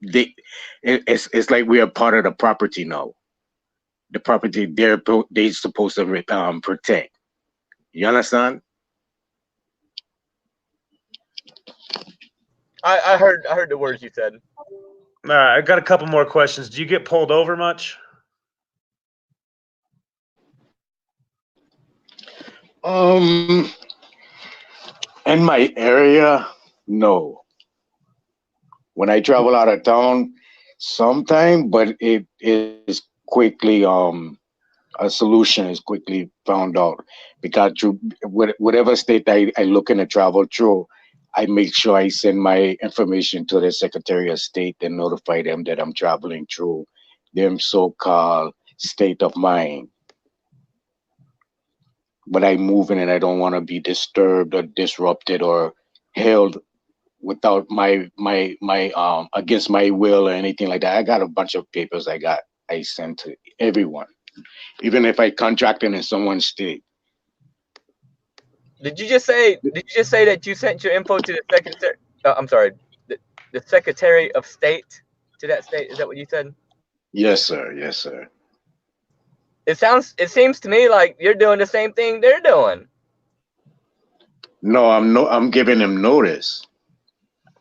it's like we are part of the property now. The property they supposed to protect. You understand? I heard the words you said. All right, I got a couple more questions. Do you get pulled over much? Um, in my area, no. When I travel out of town, sometime, but it is quickly a solution is quickly found out because through whatever state I looking to travel through, I make sure I send my information to the Secretary of State and notify them that I'm traveling through them so-called state of mind. But I'm moving and I don't want to be disturbed or disrupted or held without my against my will or anything like that. I got a bunch of papers I sent to everyone, even if I contracted in someone's state. Did you just say that you sent your info to the secretary? I'm sorry, the Secretary of State to that state. Is that what you said? Yes, sir. Yes, sir. It seems to me like you're doing the same thing they're doing. No, I'm giving them notice.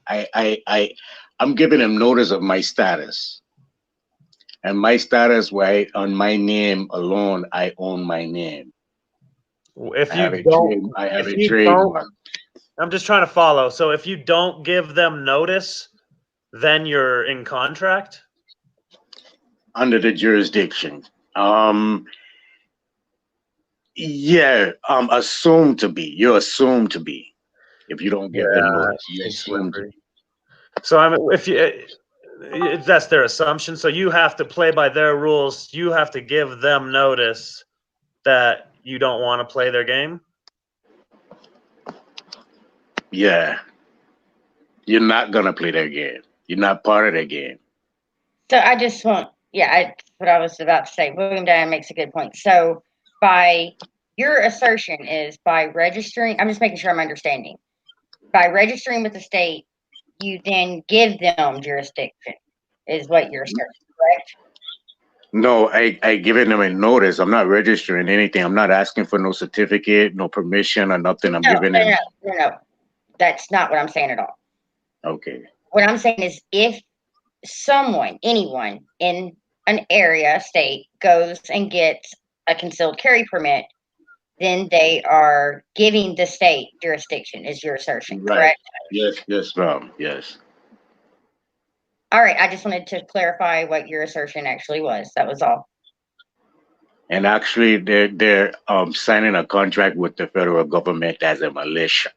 I'm giving them notice of my status. And my status, where on my name alone, I own my name. If you don't, I have if a you don't, trademark. I'm just trying to follow. So if you don't give them notice, then you're in contract. Under the jurisdiction. Yeah, assumed to be. You're assumed to be. If you don't get the Yeah, notice, you're it's assumed to slippery. be. So if that's their assumption. So you have to play by their rules. You have to give them notice that you don't want to play their game. Yeah, you're not gonna play their game. You're not part of their game. So I just want, what I was about to say. William Diane makes a good point. So by your assertion is by registering, I'm just making sure I'm understanding. By registering with the state, you then give them jurisdiction, is what you're asserting, correct? No, I giving them a notice. I'm not registering anything. I'm not asking for no certificate, no permission or nothing. I'm No, giving no, them. no, no, no. That's not what I'm saying at all. Okay. What I'm saying is if someone, anyone in an area, state, goes and gets a concealed carry permit, then they are giving the state jurisdiction, is your assertion, Right. correct? Yes, ma'am. Yes. All right, I just wanted to clarify what your assertion actually was. That was all. And actually, they're signing a contract with the federal government as a militia.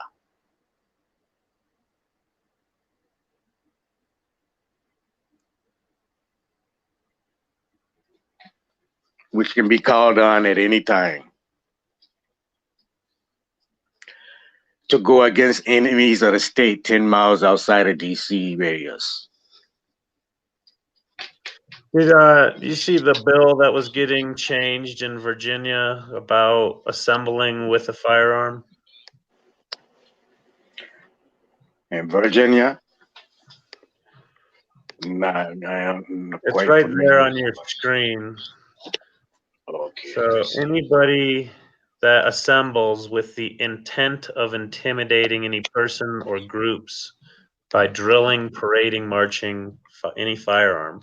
Which can be called on at any time to go against enemies of the state 10 miles outside of DC radius. Did you see the bill that was getting changed in Virginia about assembling with a firearm? In Virginia, nah, I'm not It's quite right there familiar. on your screen. Okay, So let's see. anybody that assembles with the intent of intimidating any person or groups by drilling, parading, marching, any firearm.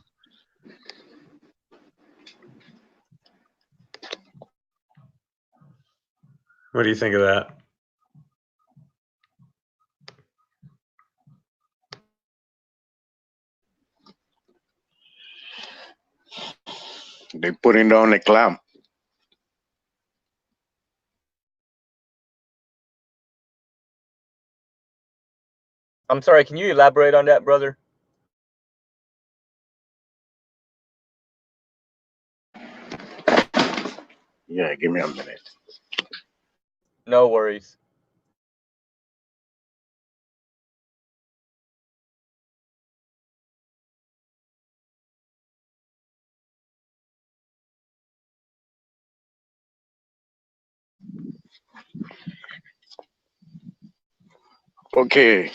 What do you think of that? They putting down the clamp. I'm sorry, can you elaborate on that, brother? Yeah, give me a minute. No worries. Okay.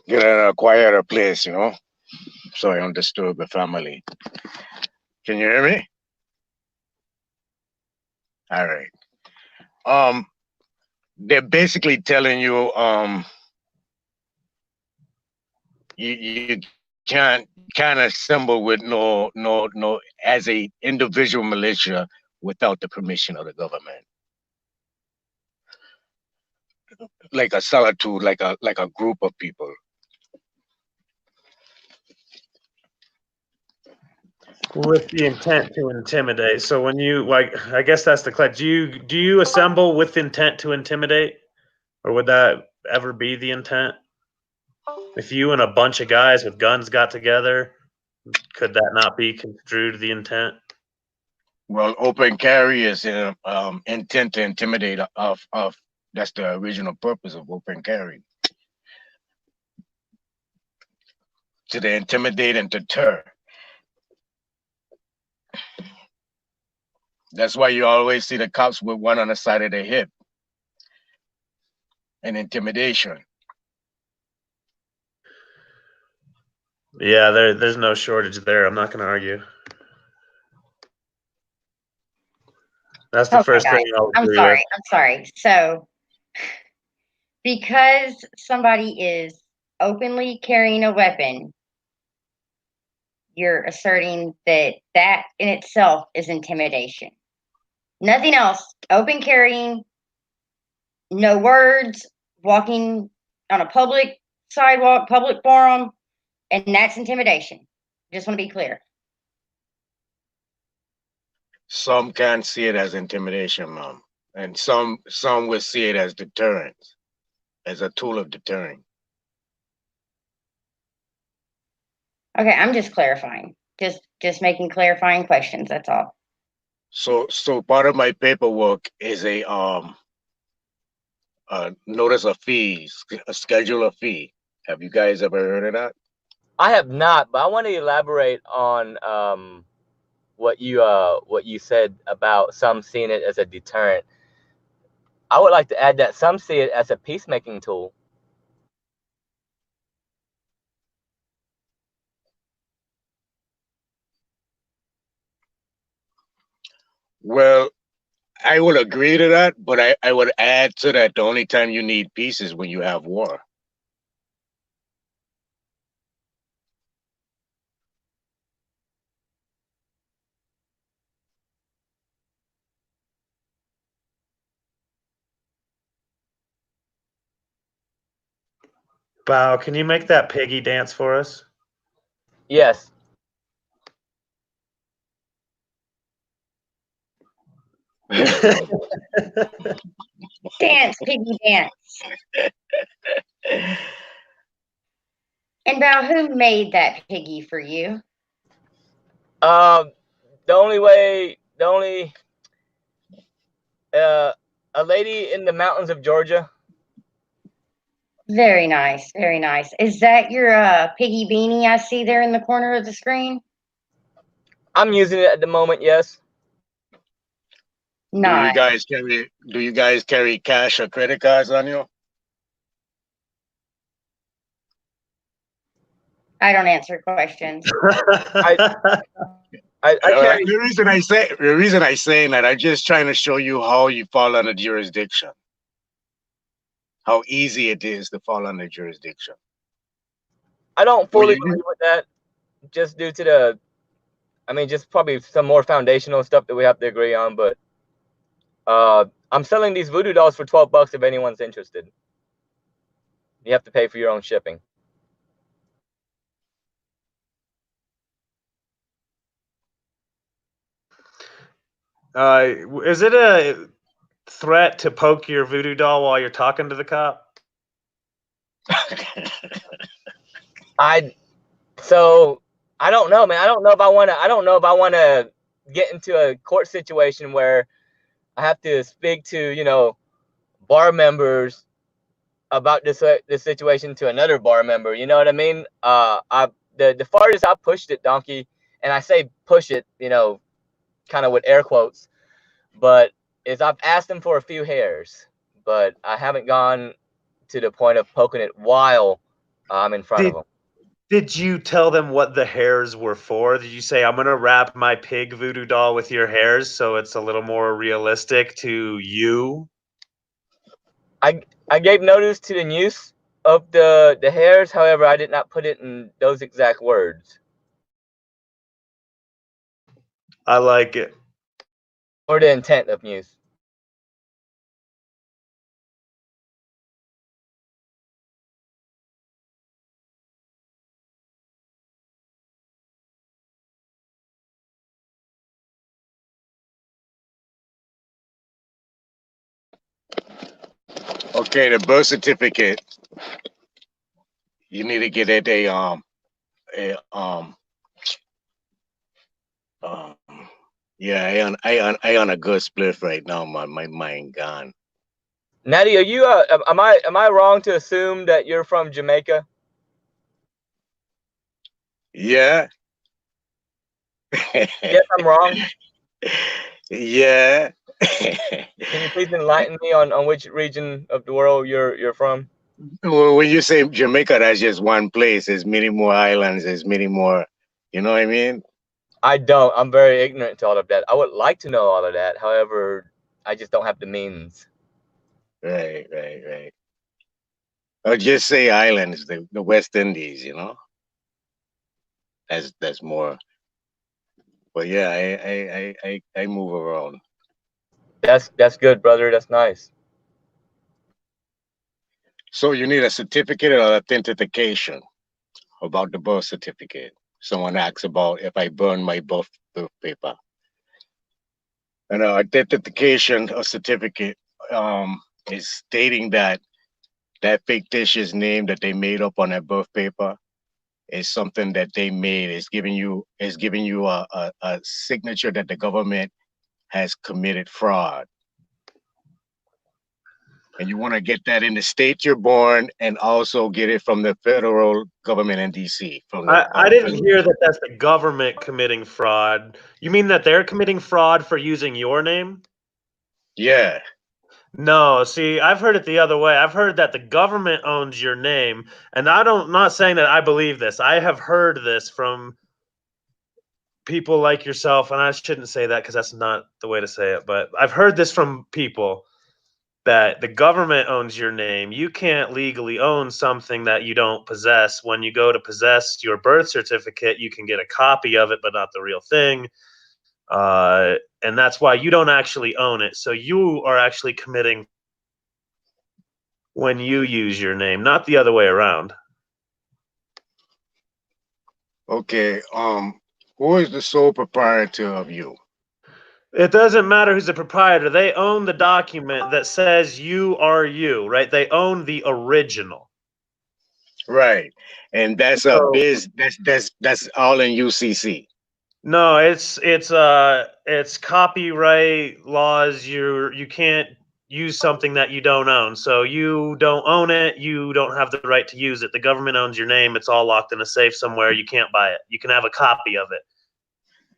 Get a quieter place, so I don't disturb the family. Can you hear me? All right. They're basically telling you, you can't assemble with no as a individual militia without the permission of the government. Like a solitude, like a group of people. With the intent to intimidate. So when you I guess that's the clutch. Do you assemble with intent to intimidate, or would that ever be the intent? If you and a bunch of guys with guns got together, could that not be construed the intent? Well, open carry is intent to intimidate. Of That's the original purpose of open carry. To intimidate and deter. That's why you always see the cops with one on the side of their hip. An intimidation. Yeah, there's no shortage there. I'm not going to argue. That's the Okay, first guys, thing I'll I'm agree with. sorry. So because somebody is openly carrying a weapon, you're asserting that that in itself is intimidation. Nothing else. Open carrying, no words, walking on a public sidewalk, public forum, and that's intimidation. Just want to be clear. Some can see it as intimidation, mom, and some will see it as deterrence, as a tool of deterring. Okay, I'm just clarifying. Just making clarifying questions. That's all. So part of my paperwork is a notice of fees, a schedule of fee. Have you guys ever heard of that? I have not, but I want to elaborate on what you said about some seeing it as a deterrent. I would like to add that some see it as a peacemaking tool. Well, I would agree to that, but I would add to that the only time you need peace is when you have war. Wow, can you make that piggy dance for us? Yes. Dance, piggy dance. And Val, who made that piggy for you? The only a lady in the mountains of Georgia. Very nice, very nice. Is that your piggy beanie I see there in the corner of the screen? I'm using it at the moment. Yes. Do Nice. you guys carry cash or credit cards on you? I don't answer questions. I carry. The reason I say that, I'm just trying to show you how you fall under jurisdiction. How easy it is to fall under jurisdiction. I don't fully agree with that, just due to just probably some more foundational stuff that we have to agree on. But I'm selling these voodoo dolls for $12 if anyone's interested. You have to pay for your own shipping. Is it a threat to poke your voodoo doll while you're talking to the cop? I don't know, man. I don't know if I want to get into a court situation where I have to speak to, bar members about this situation to another bar member. You know what I mean? The farthest I pushed it, Donkey, and I say push it, kind of with air quotes, but is I've asked them for a few hairs, but I haven't gone to the point of poking it while I'm in front of them. Did you tell them what the hairs were for? Did you say, I'm going to wrap my pig voodoo doll with your hairs so it's a little more realistic to you? I gave notice to the use of the hairs. However, I did not put it in those exact words. I like it. Or the intent of use. Okay, the birth certificate. You need to get it yeah, I on a good split right now. My mind gone. Natty, are you am I wrong to assume that you're from Jamaica? Yeah. Yes, I'm wrong. Yeah. Can you please enlighten me on which region of the world you're from? Well, when you say Jamaica, that's just one place. There's many more islands. There's many more. You know what I mean? I don't. I'm very ignorant to all of that. I would like to know all of that. However, I just don't have the means. Right. Or just say islands, the West Indies. That's more. But yeah, I move around. That's good, brother. That's nice. So you need a certificate of authentication about the birth certificate. Someone asks about if I burn my birth paper. An identification or certificate is stating that that fictitious name that they made up on that birth paper is something that they made. Is giving you a signature that the government has committed fraud. And you want to get that in the state you're born, and also get it from the federal government in DC, from the I didn't federal. hear that that's the government committing fraud. You mean that they're committing fraud for using your name? Yeah. No, see, I've heard it the other way. I've heard that the government owns your name, and not saying that I believe this. I have heard this from people like yourself, and I shouldn't say that because that's not the way to say it, but I've heard this from people that the government owns your name. You can't legally own something that you don't possess. When you go to possess your birth certificate, you can get a copy of it, but not the real thing. And that's why you don't actually own it. So you are actually committing when you use your name, not the other way around. Okay. Who is the sole proprietor of you? It doesn't matter who's the proprietor. They own the document that says you are you, right? They own the original. Right. And that's a So biz. That's all in UCC. no, it's copyright laws. You can't use something that you don't own. So you don't own it. You don't have the right to use it. The government owns your name. It's all locked in a safe somewhere. You can't buy it. You can have a copy of it,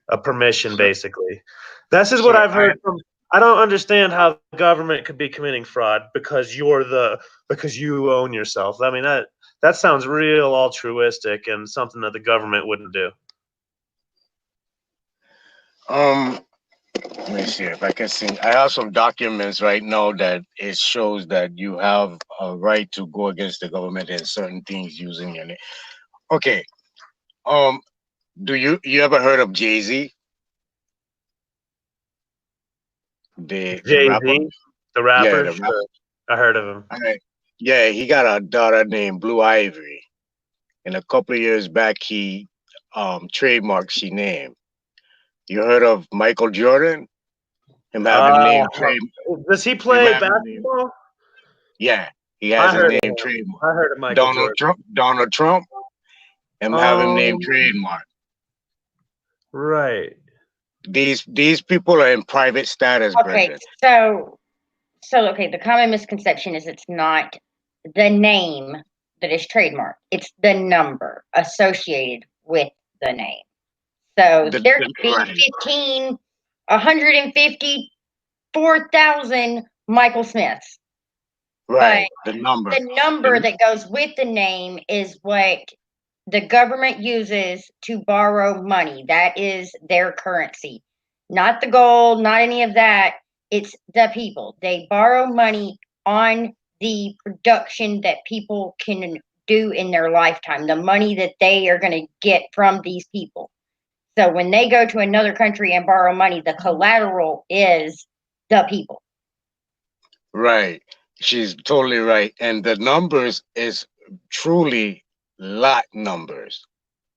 a permission, So, basically. This is what so I've heard from. I don't understand how the government could be committing fraud because you own yourself. I mean that sounds real altruistic and something that the government wouldn't do. let me see if I can see. I have some documents right now that it shows that you have a right to go against the government and certain things using your name. Okay. Um, do you ever heard of Jay-Z, the rapper? Jay-Z, the Yeah, rapper, the rapper. sure. I heard of him. All right. Yeah, he got a daughter named Blue Ivory, and a couple of years back he trademarked she name. You heard of Michael Jordan? Him have his Uh, name trade. does he Him play have his name. basketball? Yeah, he has I his heard of name him. trademark. I heard of Michael Donald Jordan. Trump. Donald Trump. Him have him name trademark. Right. These people are in private status, Okay, brethren. so okay, the common misconception is it's not the name that is trademarked. It's the number associated with the name. So there could be Right, 154,000 Michael Smiths. right. But The number. the number that goes with the name is what the government uses to borrow money. That is their currency. Not the gold, not any of that. It's the people. They borrow money on the production that people can do in their lifetime, the money that they are going to get from these people. So when they go to another country and borrow money, the collateral is the people. Right. She's totally right. And the numbers is truly lot numbers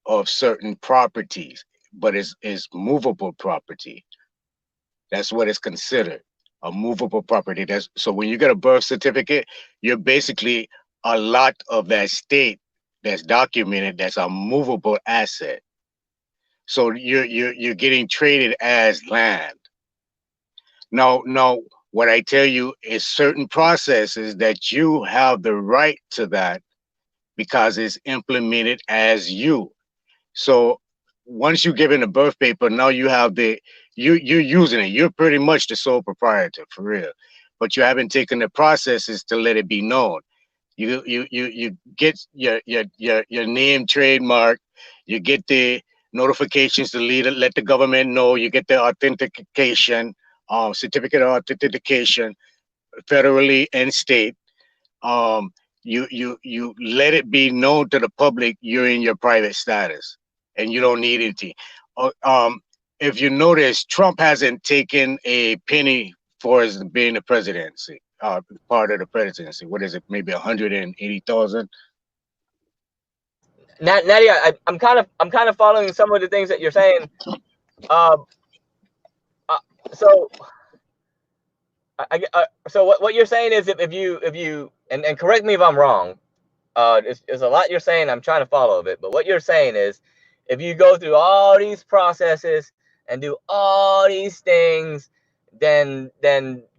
of certain properties, but it's movable property. That's what it's considered, a movable property. That's so when you get a birth certificate, you're basically a lot of that state that's documented that's a movable asset. So you're getting traded as land. Now, what I tell you is certain processes that you have the right to that because it's implemented as you. So once you give in the birth paper, now you have you're using it. You're pretty much the sole proprietor for real. But you haven't taken the processes to let it be known. You get your name trademark, you get the notifications to let the government know, you get the authentication, certificate of authentication, federally and state. Um, you let it be known to the public you're in your private status and you don't need anything. Uh, Um, if you notice, Trump hasn't taken a penny for his being the presidency, part of the presidency. What is it? Maybe 180,000. Nadia, I'm kind of following some of the things that you're saying. Uh, uh so so what you're saying is if you and correct me if I'm wrong. There's a lot you're saying. I'm trying to follow a bit, but what you're saying is, if you go through all these processes and do all these things, then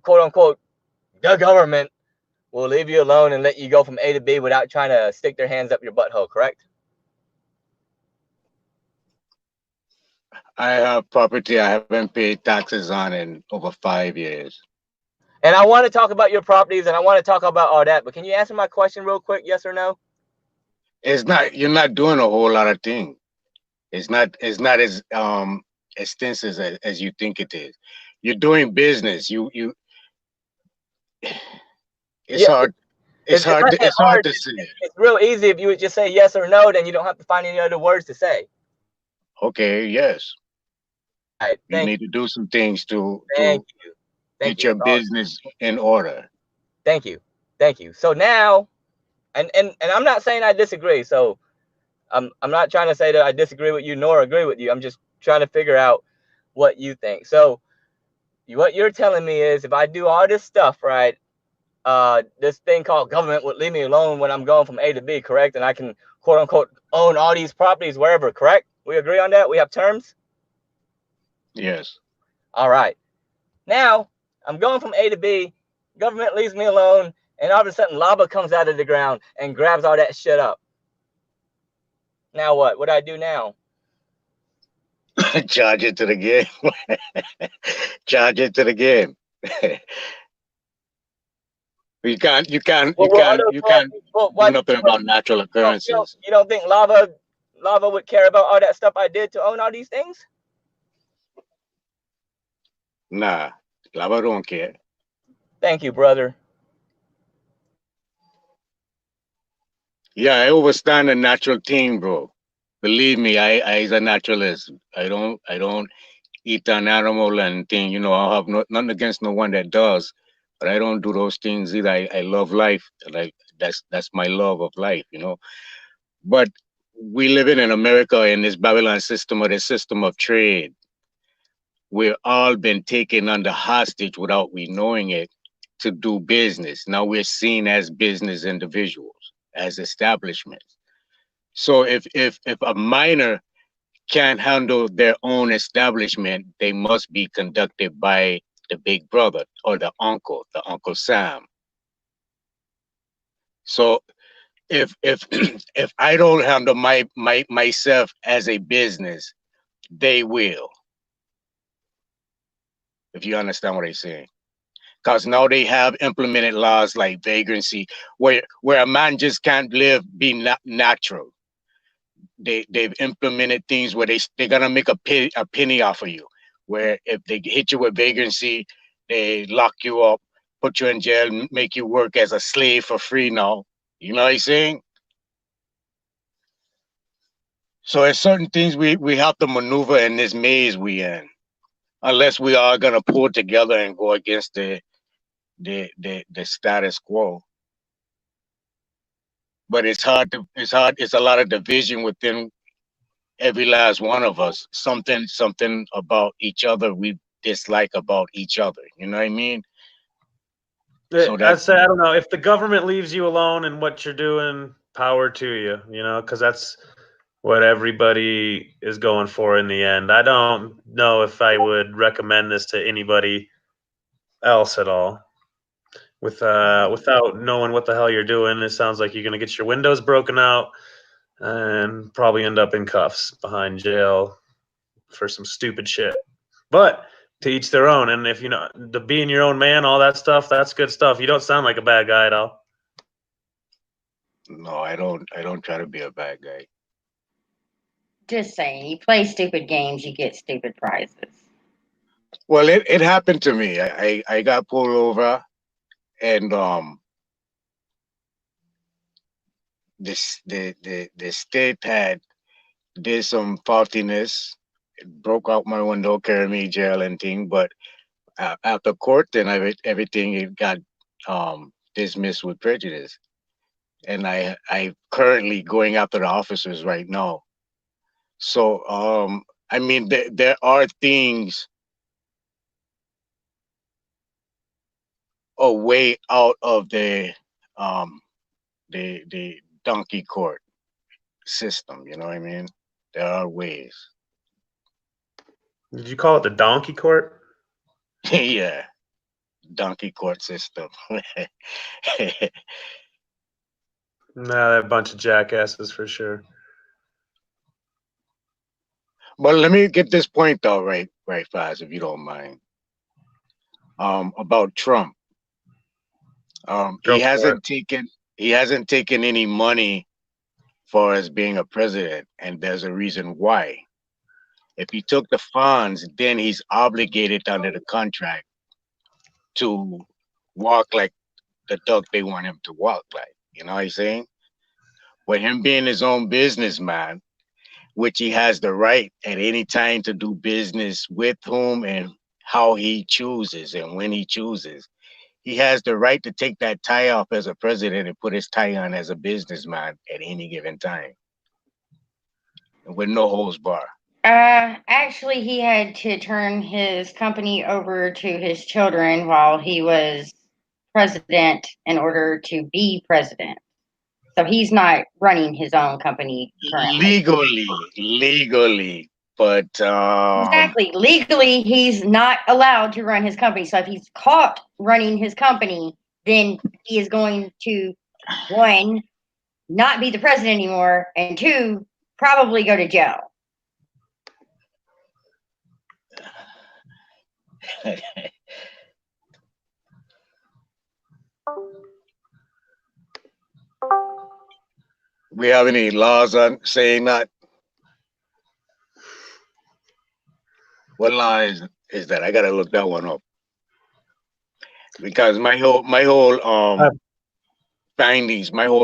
quote unquote the government will leave you alone and let you go from A to B without trying to stick their hands up your butthole. Correct? I have property I haven't paid taxes on in over 5 years. And I want to talk about your properties and I want to talk about all that, but can you answer my question real quick? Yes or no? It's not, you're not doing a whole lot of things. It's not as extensive as you think it is. You're doing business. It's Yeah, hard. it's not that It's hard hard. to say. It's real easy if you would just say yes or no, then you don't have to find any other words to say. Okay, yes. All right, You need to do some things to thank you. Thank get you. your That's all. business in order. Thank you. Thank you. So now, and I'm not saying I disagree. So I'm not trying to say that I disagree with you nor agree with you. I'm just trying to figure out what you think. So what you're telling me is if I do all this stuff, right, this thing called government would leave me alone when I'm going from A to B, correct? And I can quote unquote own all these properties wherever, correct? We agree on that? We have terms? Yes. All right. Now I'm going from A to B, government leaves me alone, and all of a sudden lava comes out of the ground and grabs all that shit up. Now what? What do I do now? Charge it to the game. Charge it to the game. You can't do nothing about natural occurrences. You don't think lava would care about all that stuff I did to own all these things? Nah, lava don't care. Thank you, brother. Yeah, I understand the natural thing, bro. Believe me, I is a naturalist. I don't eat an animal and thing. You know, I have nothing against no one that does, but I don't do those things either. I love life. Like that's my love of life. You know, but we living in America in this Babylon system or the system of trade. We're all been taken under hostage without we knowing it to do business. Now we're seen as business individuals, as establishments. So if a minor can't handle their own establishment, they must be conducted by the big brother or the Uncle Sam. So if if I don't handle myself as a business, they will. If you understand what I'm saying. Because now they have implemented laws like vagrancy, where a man just can't be natural. They've implemented things where they're gonna make a penny off of you. Where if they hit you with vagrancy, they lock you up, put you in jail, make you work as a slave for free now. You know what I'm saying? So there's certain things we have to maneuver in this maze we in, unless we are gonna pull together and go against the status quo. But it's a lot of division within every last one of us. Something about each other we dislike about each other. You know what I mean? So I'd that say, I don't know, if the government leaves you alone in what you're doing, power to you, you know, because that's what everybody is going for in the end. I don't know if I would recommend this to anybody else at all. Without knowing what the hell you're doing, it sounds like you're gonna get your windows broken out and probably end up in cuffs behind jail for some stupid shit. But to each their own. And if you know, the being your own man, all that stuff, that's good stuff. You don't sound like a bad guy at all. no, I don't try to be a bad guy. Just saying, you play stupid games, you get stupid prizes. Well, it happened to me. I got pulled over, and this the state did some faultiness. It broke out my window, carried me jail and thing. But after court, then everything it got dismissed with prejudice. and I currently going after the officers right now. So I mean there are things a way out of the donkey court system, you know what I mean? There are ways. Did you call it the donkey court? Yeah, donkey court system. Nah, they're a bunch of jackasses for sure. But let me get this point out right fast, if you don't mind. About Trump. Go for it. He hasn't taken any money for as being a president, and there's a reason why. If he took the funds, then he's obligated under the contract to walk like the duck they want him to walk like. You know what I'm saying? But him being his own businessman, which he has the right at any time to do business with whom and how he chooses and when he chooses. He has the right to take that tie off as a president and put his tie on as a businessman at any given time, with no holds bar. Actually, he had to turn his company over to his children while he was president in order to be president. So he's not running his own company currently. Legally, but Exactly. Legally, he's not allowed to run his company. So if he's caught running his company, then he is going to, one, not be the president anymore, and two, probably go to jail. we have any laws on saying that? What law is that? I gotta look that one up because my whole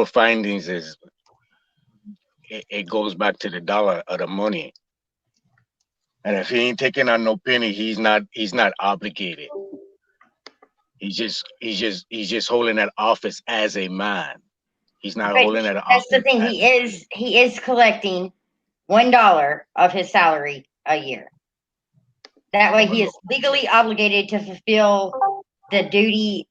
findings, is it goes back to the dollar or the money. And if he ain't taking on no penny, he's not obligated. He's just holding that office as a man. He's not But holding that that's the office thing. as He is collecting $1 of his salary a year. That way, he is legally obligated to fulfill the duty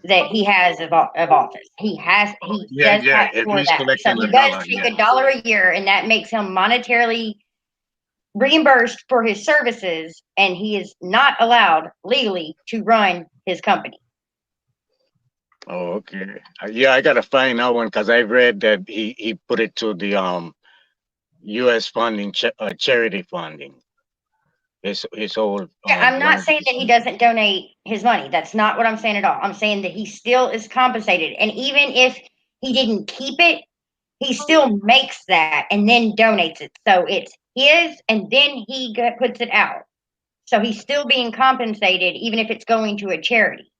that he has of office. He does that if for he's that. So collecting he the does dollar, take $1 a year, and that makes him monetarily reimbursed for his services, and he is not allowed legally to run his company. Oh, okay. Yeah, I gotta find that one because I read that he put it to the U.S. funding charity funding. His whole Yeah, I'm one not of saying that his, he doesn't donate his money. That's not what I'm saying at all. I'm saying that he still is compensated, and even if he didn't keep it, he still makes that and then donates it. So it's his, and then he puts it out. So he's still being compensated, even if it's going to a charity.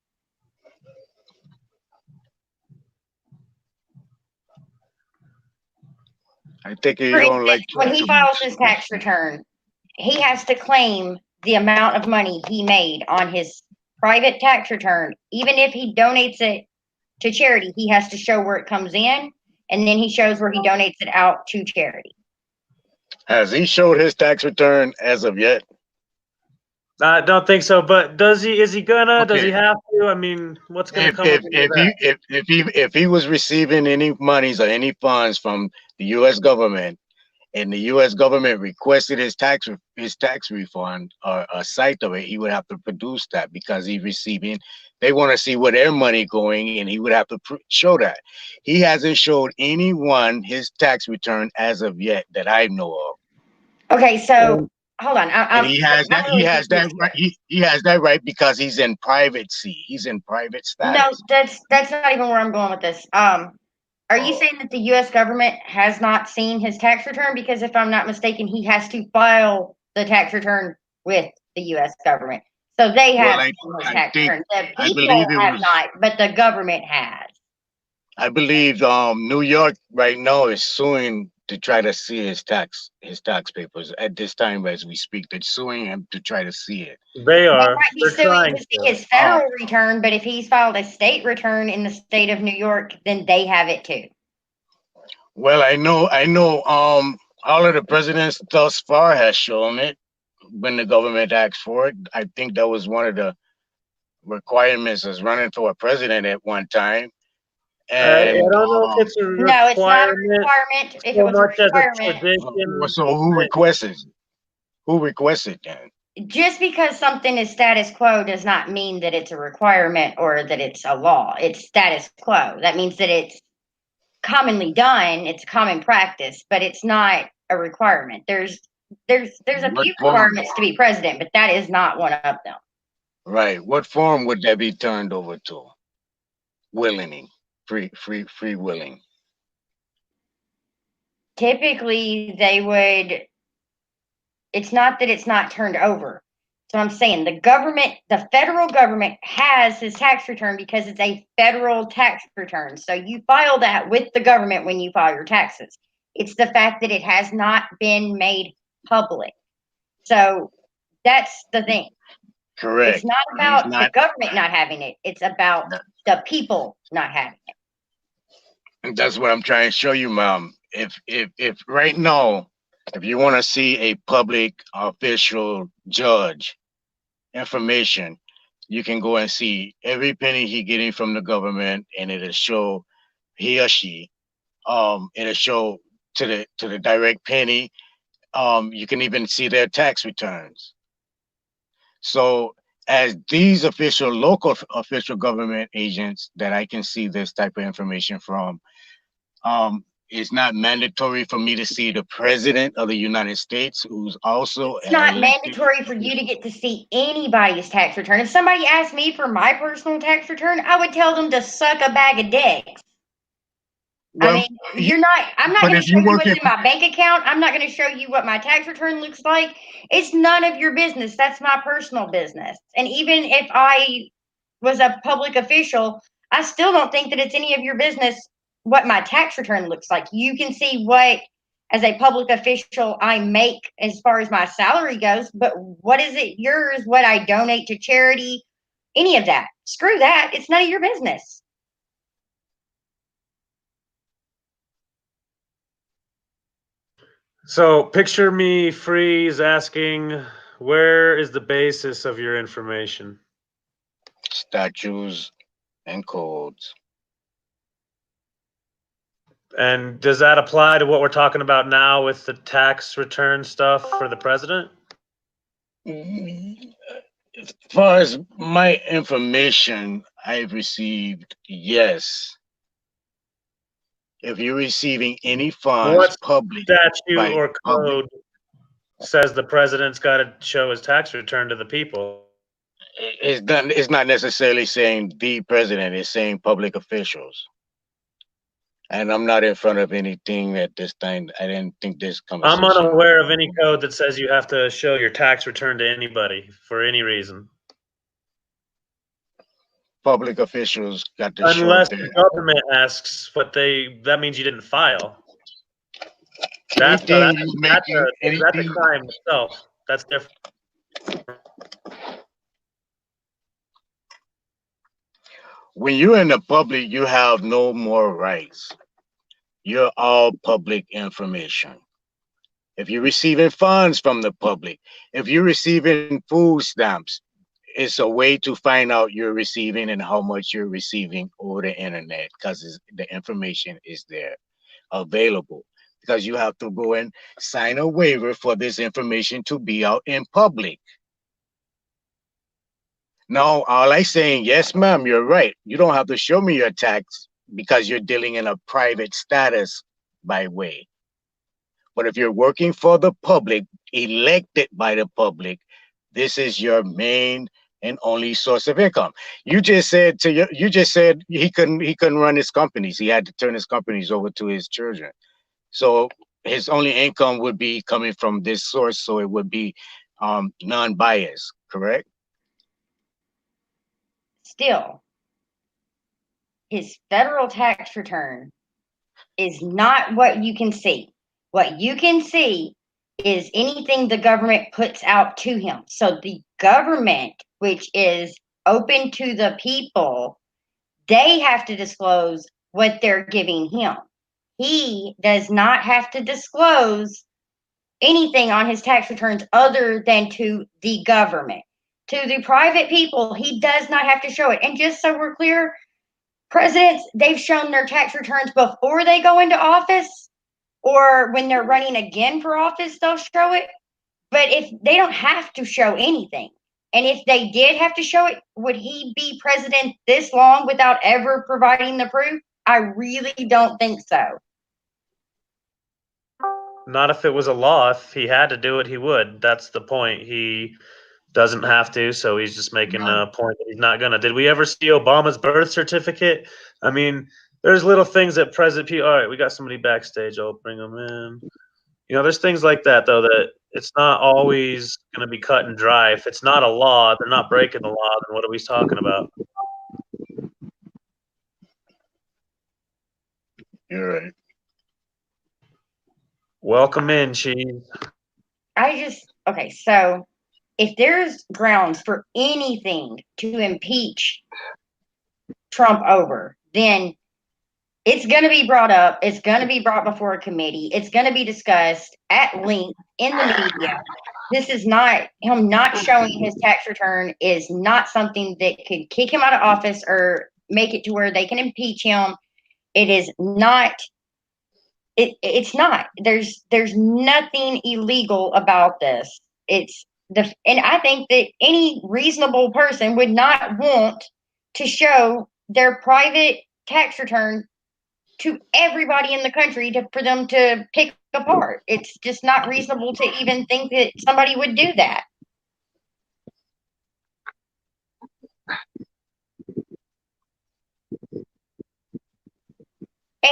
I think he For don't like instance, when Trump he too files much. his tax return, he has to claim the amount of money he made on his private tax return. Even if he donates it to charity, he has to show where it comes in, and then he shows where he donates it out to charity. Has he showed his tax return as of yet? I don't think so, but does he? Is he gonna? Does he Okay. have to? I mean, what's gonna come up into that? If he was receiving any monies or any funds from the U.S. government, and the U.S. government requested his tax refund or a cite of it, he would have to produce that because he's receiving. They want to see where their money going, and he would have to show that. He hasn't showed anyone his tax return as of yet that I know of. Okay, so hold on. And he has that. I'm really confused Right. here. He has that right because he's in privacy. He's in private No, status. that's not even where I'm going with this. Are you saying that the U.S. government has not seen his tax return? Because if I'm not mistaken, he has to file the tax return with the U.S. government. So they Well, have seen his I tax think return. The I people believe it have was. not, but the government has. I believe New York right now is suing to try to see his tax papers at this time as we speak. They're suing him to try to see it. They They are. might be They're suing trying to see to. his federal return, but if he's filed a state return in the state of New York, then they have it too. Well, I know. All of the presidents thus far has shown it when the government asked for it. I think that was one of the requirements as running for a president at one time. I And don't know if it's a No, it's not a requirement requirement. If it so was a much as a requirement, tradition. so who requested? Who requested then? just because something is status quo does not mean that it's a requirement or that it's a law. It's status quo. That means that it's commonly done, it's common practice, but it's not a requirement. There's a What few form? requirements to be president, but that is not one of them. Right. What form would that be turned over to? Willing, free willing. Typically, they would. It's not that it's not turned over. So I'm saying the federal government has his tax return because it's a federal tax return. So you file that with the government when you file your taxes. It's the fact that it has not been made public. So that's the thing. Correct. It's not about the government not having it. It's about the people not having it. And that's what I'm trying to show you, Mom. If right now, if you want to see a public official judge information, you can go and see every penny he getting from the government, and it'll show he or she. It'll show to the direct penny. You can even see their tax returns. So as these local official government agents that I can see this type of information from, it's not mandatory for me to see the president of the United States, who's also It's not mandatory for you to get to see anybody's tax return. If somebody asked me for my personal tax return, I would tell them to suck a bag of dicks. Well, I mean, I'm not but going if to show you you work what's at- in my bank account. I'm not going to show you what my tax return looks like. It's none of your business. That's my personal business. And even if I was a public official, I still don't think that it's any of your business what my tax return looks like. You can see what, as a public official, I make as far as my salary goes, but what is it yours, what I donate to charity, any of that? Screw that. It's none of your business. So picture me freeze asking, where is the basis of your information? Statutes and codes. And does that apply to what we're talking about now with the tax return stuff for the president? As far as my information I've received, yes. If you're receiving any funds What public statute by or public, code says the president's got to show his tax return to the people? it's not necessarily saying the president, it's saying public officials. And I'm not in front of anything at this time. I didn't think this I'm conversation. unaware of any code that says you have to show your tax return to anybody for any reason. Public officials got to Unless show the their government asks that means you didn't file. That's anything a crime itself. That's different. When you're in the public, you have no more rights. You're all public information. If you're receiving funds from the public, if you're receiving food stamps, it's a way to find out you're receiving and how much you're receiving over the internet, because the information is there available, because you have to go and sign a waiver for this information to be out in public. No, all I saying, yes, ma'am, you're right. You don't have to show me your tax because you're dealing in a private status by way. But if you're working for the public, elected by the public, this is your main and only source of income. You just said he couldn't run his companies. He had to turn his companies over to his children. So his only income would be coming from this source. So it would be non-biased, correct? Still, his federal tax return is not what you can see. What you can see is anything the government puts out to him. So the government, which is open to the people, they have to disclose what they're giving him. He does not have to disclose anything on his tax returns other than to the government. To the private people, he does not have to show it. And just so we're clear, presidents, they've shown their tax returns before they go into office, or when they're running again for office, they'll show it. But if they don't have to show anything, and if they did have to show it, would he be president this long without ever providing the proof? I really don't think so. Not if it was a law. If he had to do it, he would. That's the point. He doesn't have to, so he's just making a point that he's not gonna. Did we ever see Obama's birth certificate? I mean, there's little things that President P. All right, we got somebody backstage. I'll bring them in. You know, there's things like that though that it's not always gonna be cut and dry. If it's not a law, they're not breaking the law. Then what are we talking about? You're right. Welcome in, Chief. Okay, so if there's grounds for anything to impeach Trump over, then it's going to be brought up. It's going to be brought before a committee. It's going to be discussed at length in the media. This is not him not showing his tax return is not something that could kick him out of office or make it to where they can impeach him. It is not. It's not. There's nothing illegal about this. And I think that any reasonable person would not want to show their private tax return to everybody in the country for them to pick apart. It's just not reasonable to even think that somebody would do that.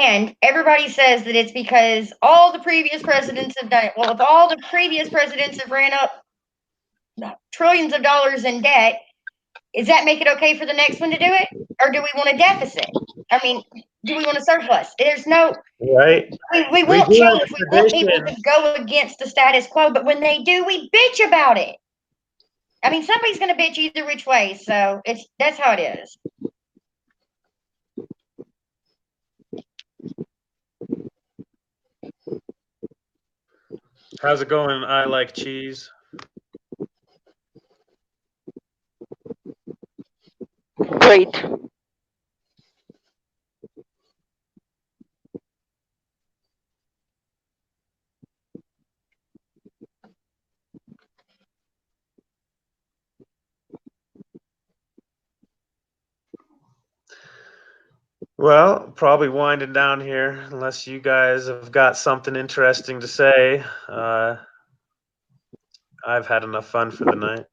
And everybody says that it's because all the previous presidents have done it. Well, if all the previous presidents have ran up trillions of dollars in debt, does that make it okay for the next one to do it? Or do we want a deficit? I mean, do we want a surplus? There's no right. We won't change. We want people to go against the status quo, but when they do, we bitch about it. I mean, somebody's going to bitch either which way, so that's how it is. How's it going? I like cheese. Great. Well, probably winding down here, unless you guys have got something interesting to say. I've had enough fun for the night.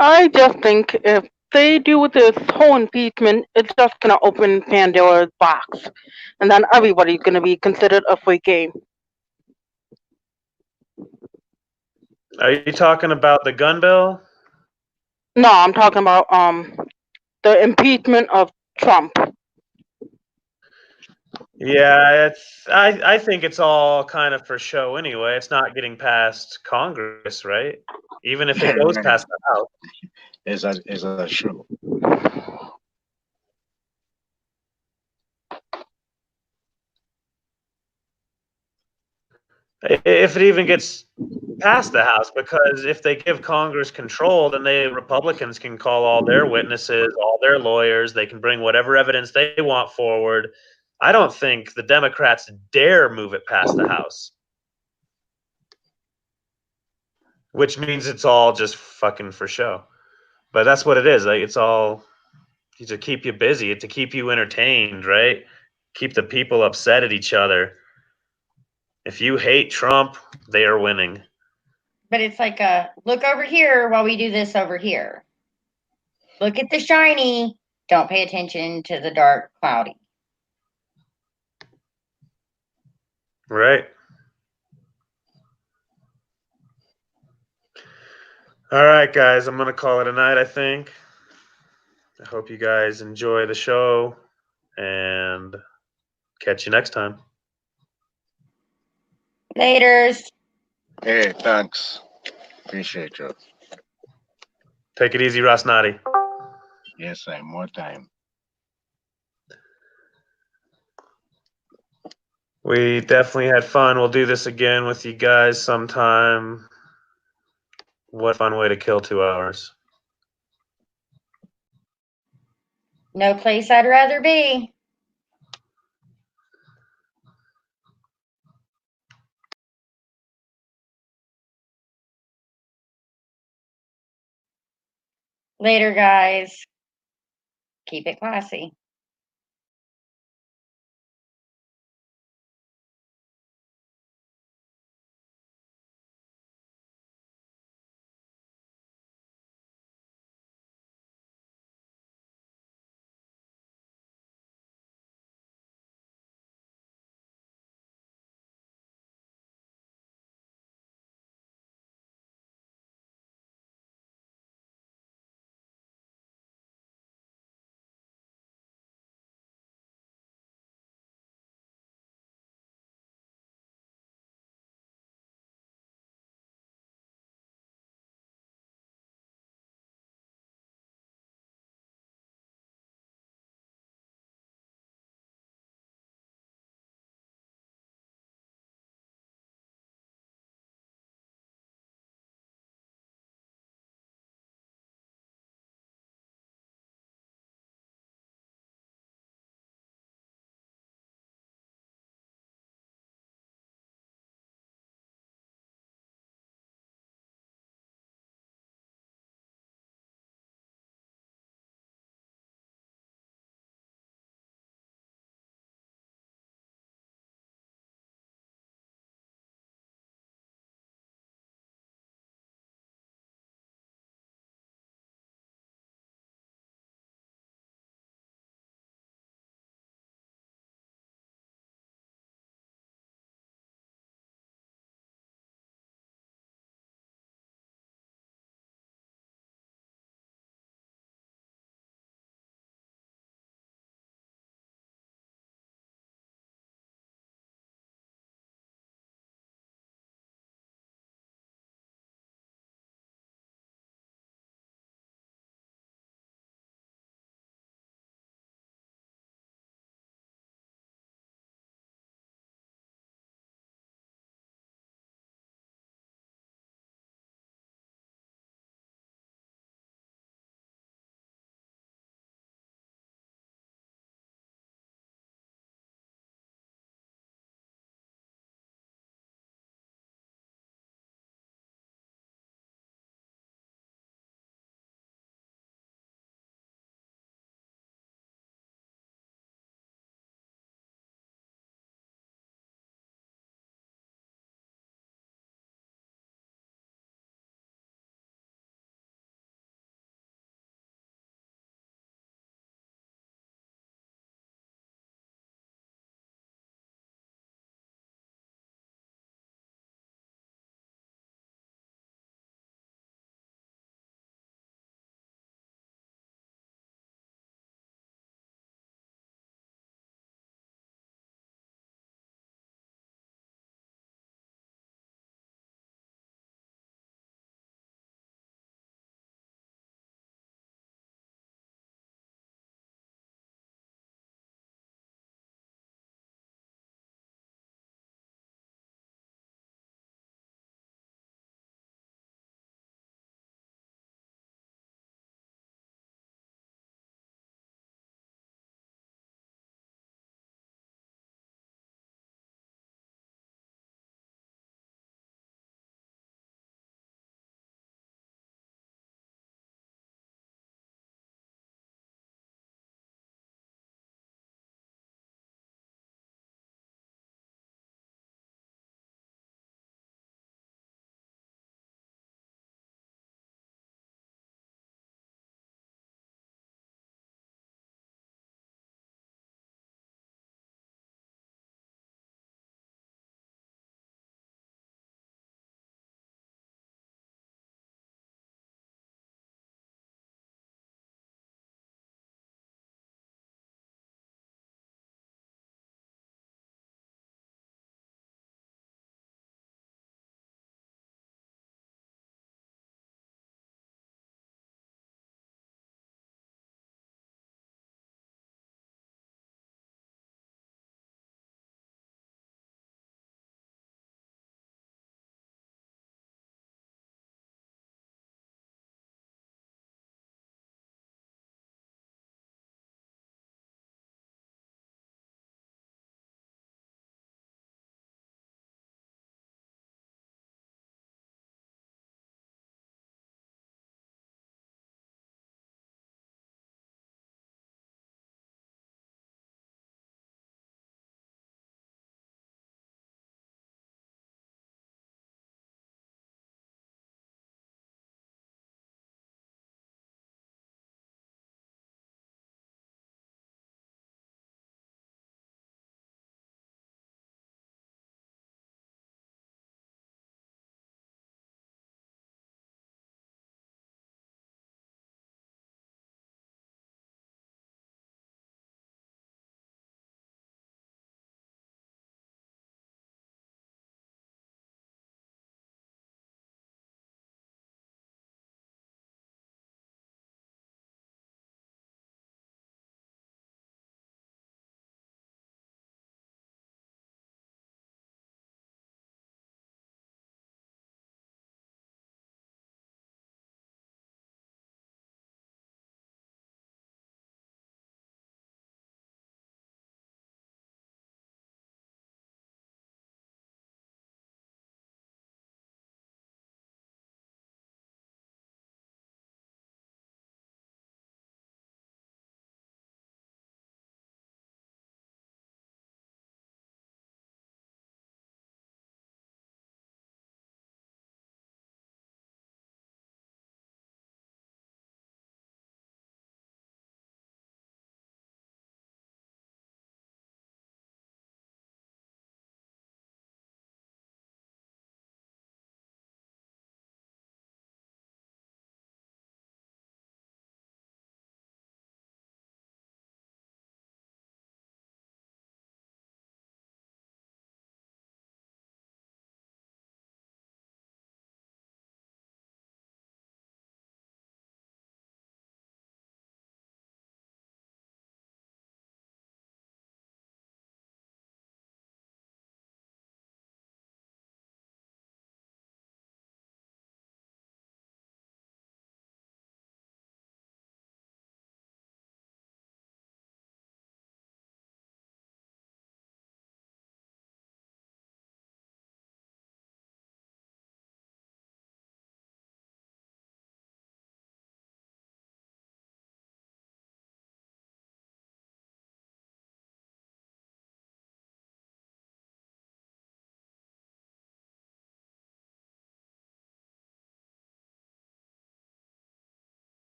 I just think if they do with this whole impeachment, it's just going to open Pandora's box. And then everybody's going to be considered a free game. Are you talking about the gun bill? No, I'm talking about the impeachment of Trump. Yeah, I think it's all kind of for show anyway. It's not getting past Congress, right? Even if it goes past the House. Is a show. If it even gets past the House, because if they give Congress control, then the Republicans can call all their witnesses, all their lawyers. They can bring whatever evidence they want forward. I don't think the Democrats dare move it past the House, which means it's all just fucking for show. But that's what it is. Like, it's all to keep you busy, to keep you entertained, right? Keep the people upset at each other. If you hate Trump, they are winning. But it's like look over here while we do this over here. Look at the shiny. Don't pay attention to the dark, cloudy. Right. All right, guys, I'm going to call it a night, I think. I hope you guys enjoy the show and catch you next time. Laters. Hey, thanks. Appreciate you. Take it easy, Rosnati. Yes, sir. More time. We definitely had fun. We'll do this again with you guys sometime. What a fun way to kill 2 hours. No place I'd rather be. Later, guys. Keep it classy.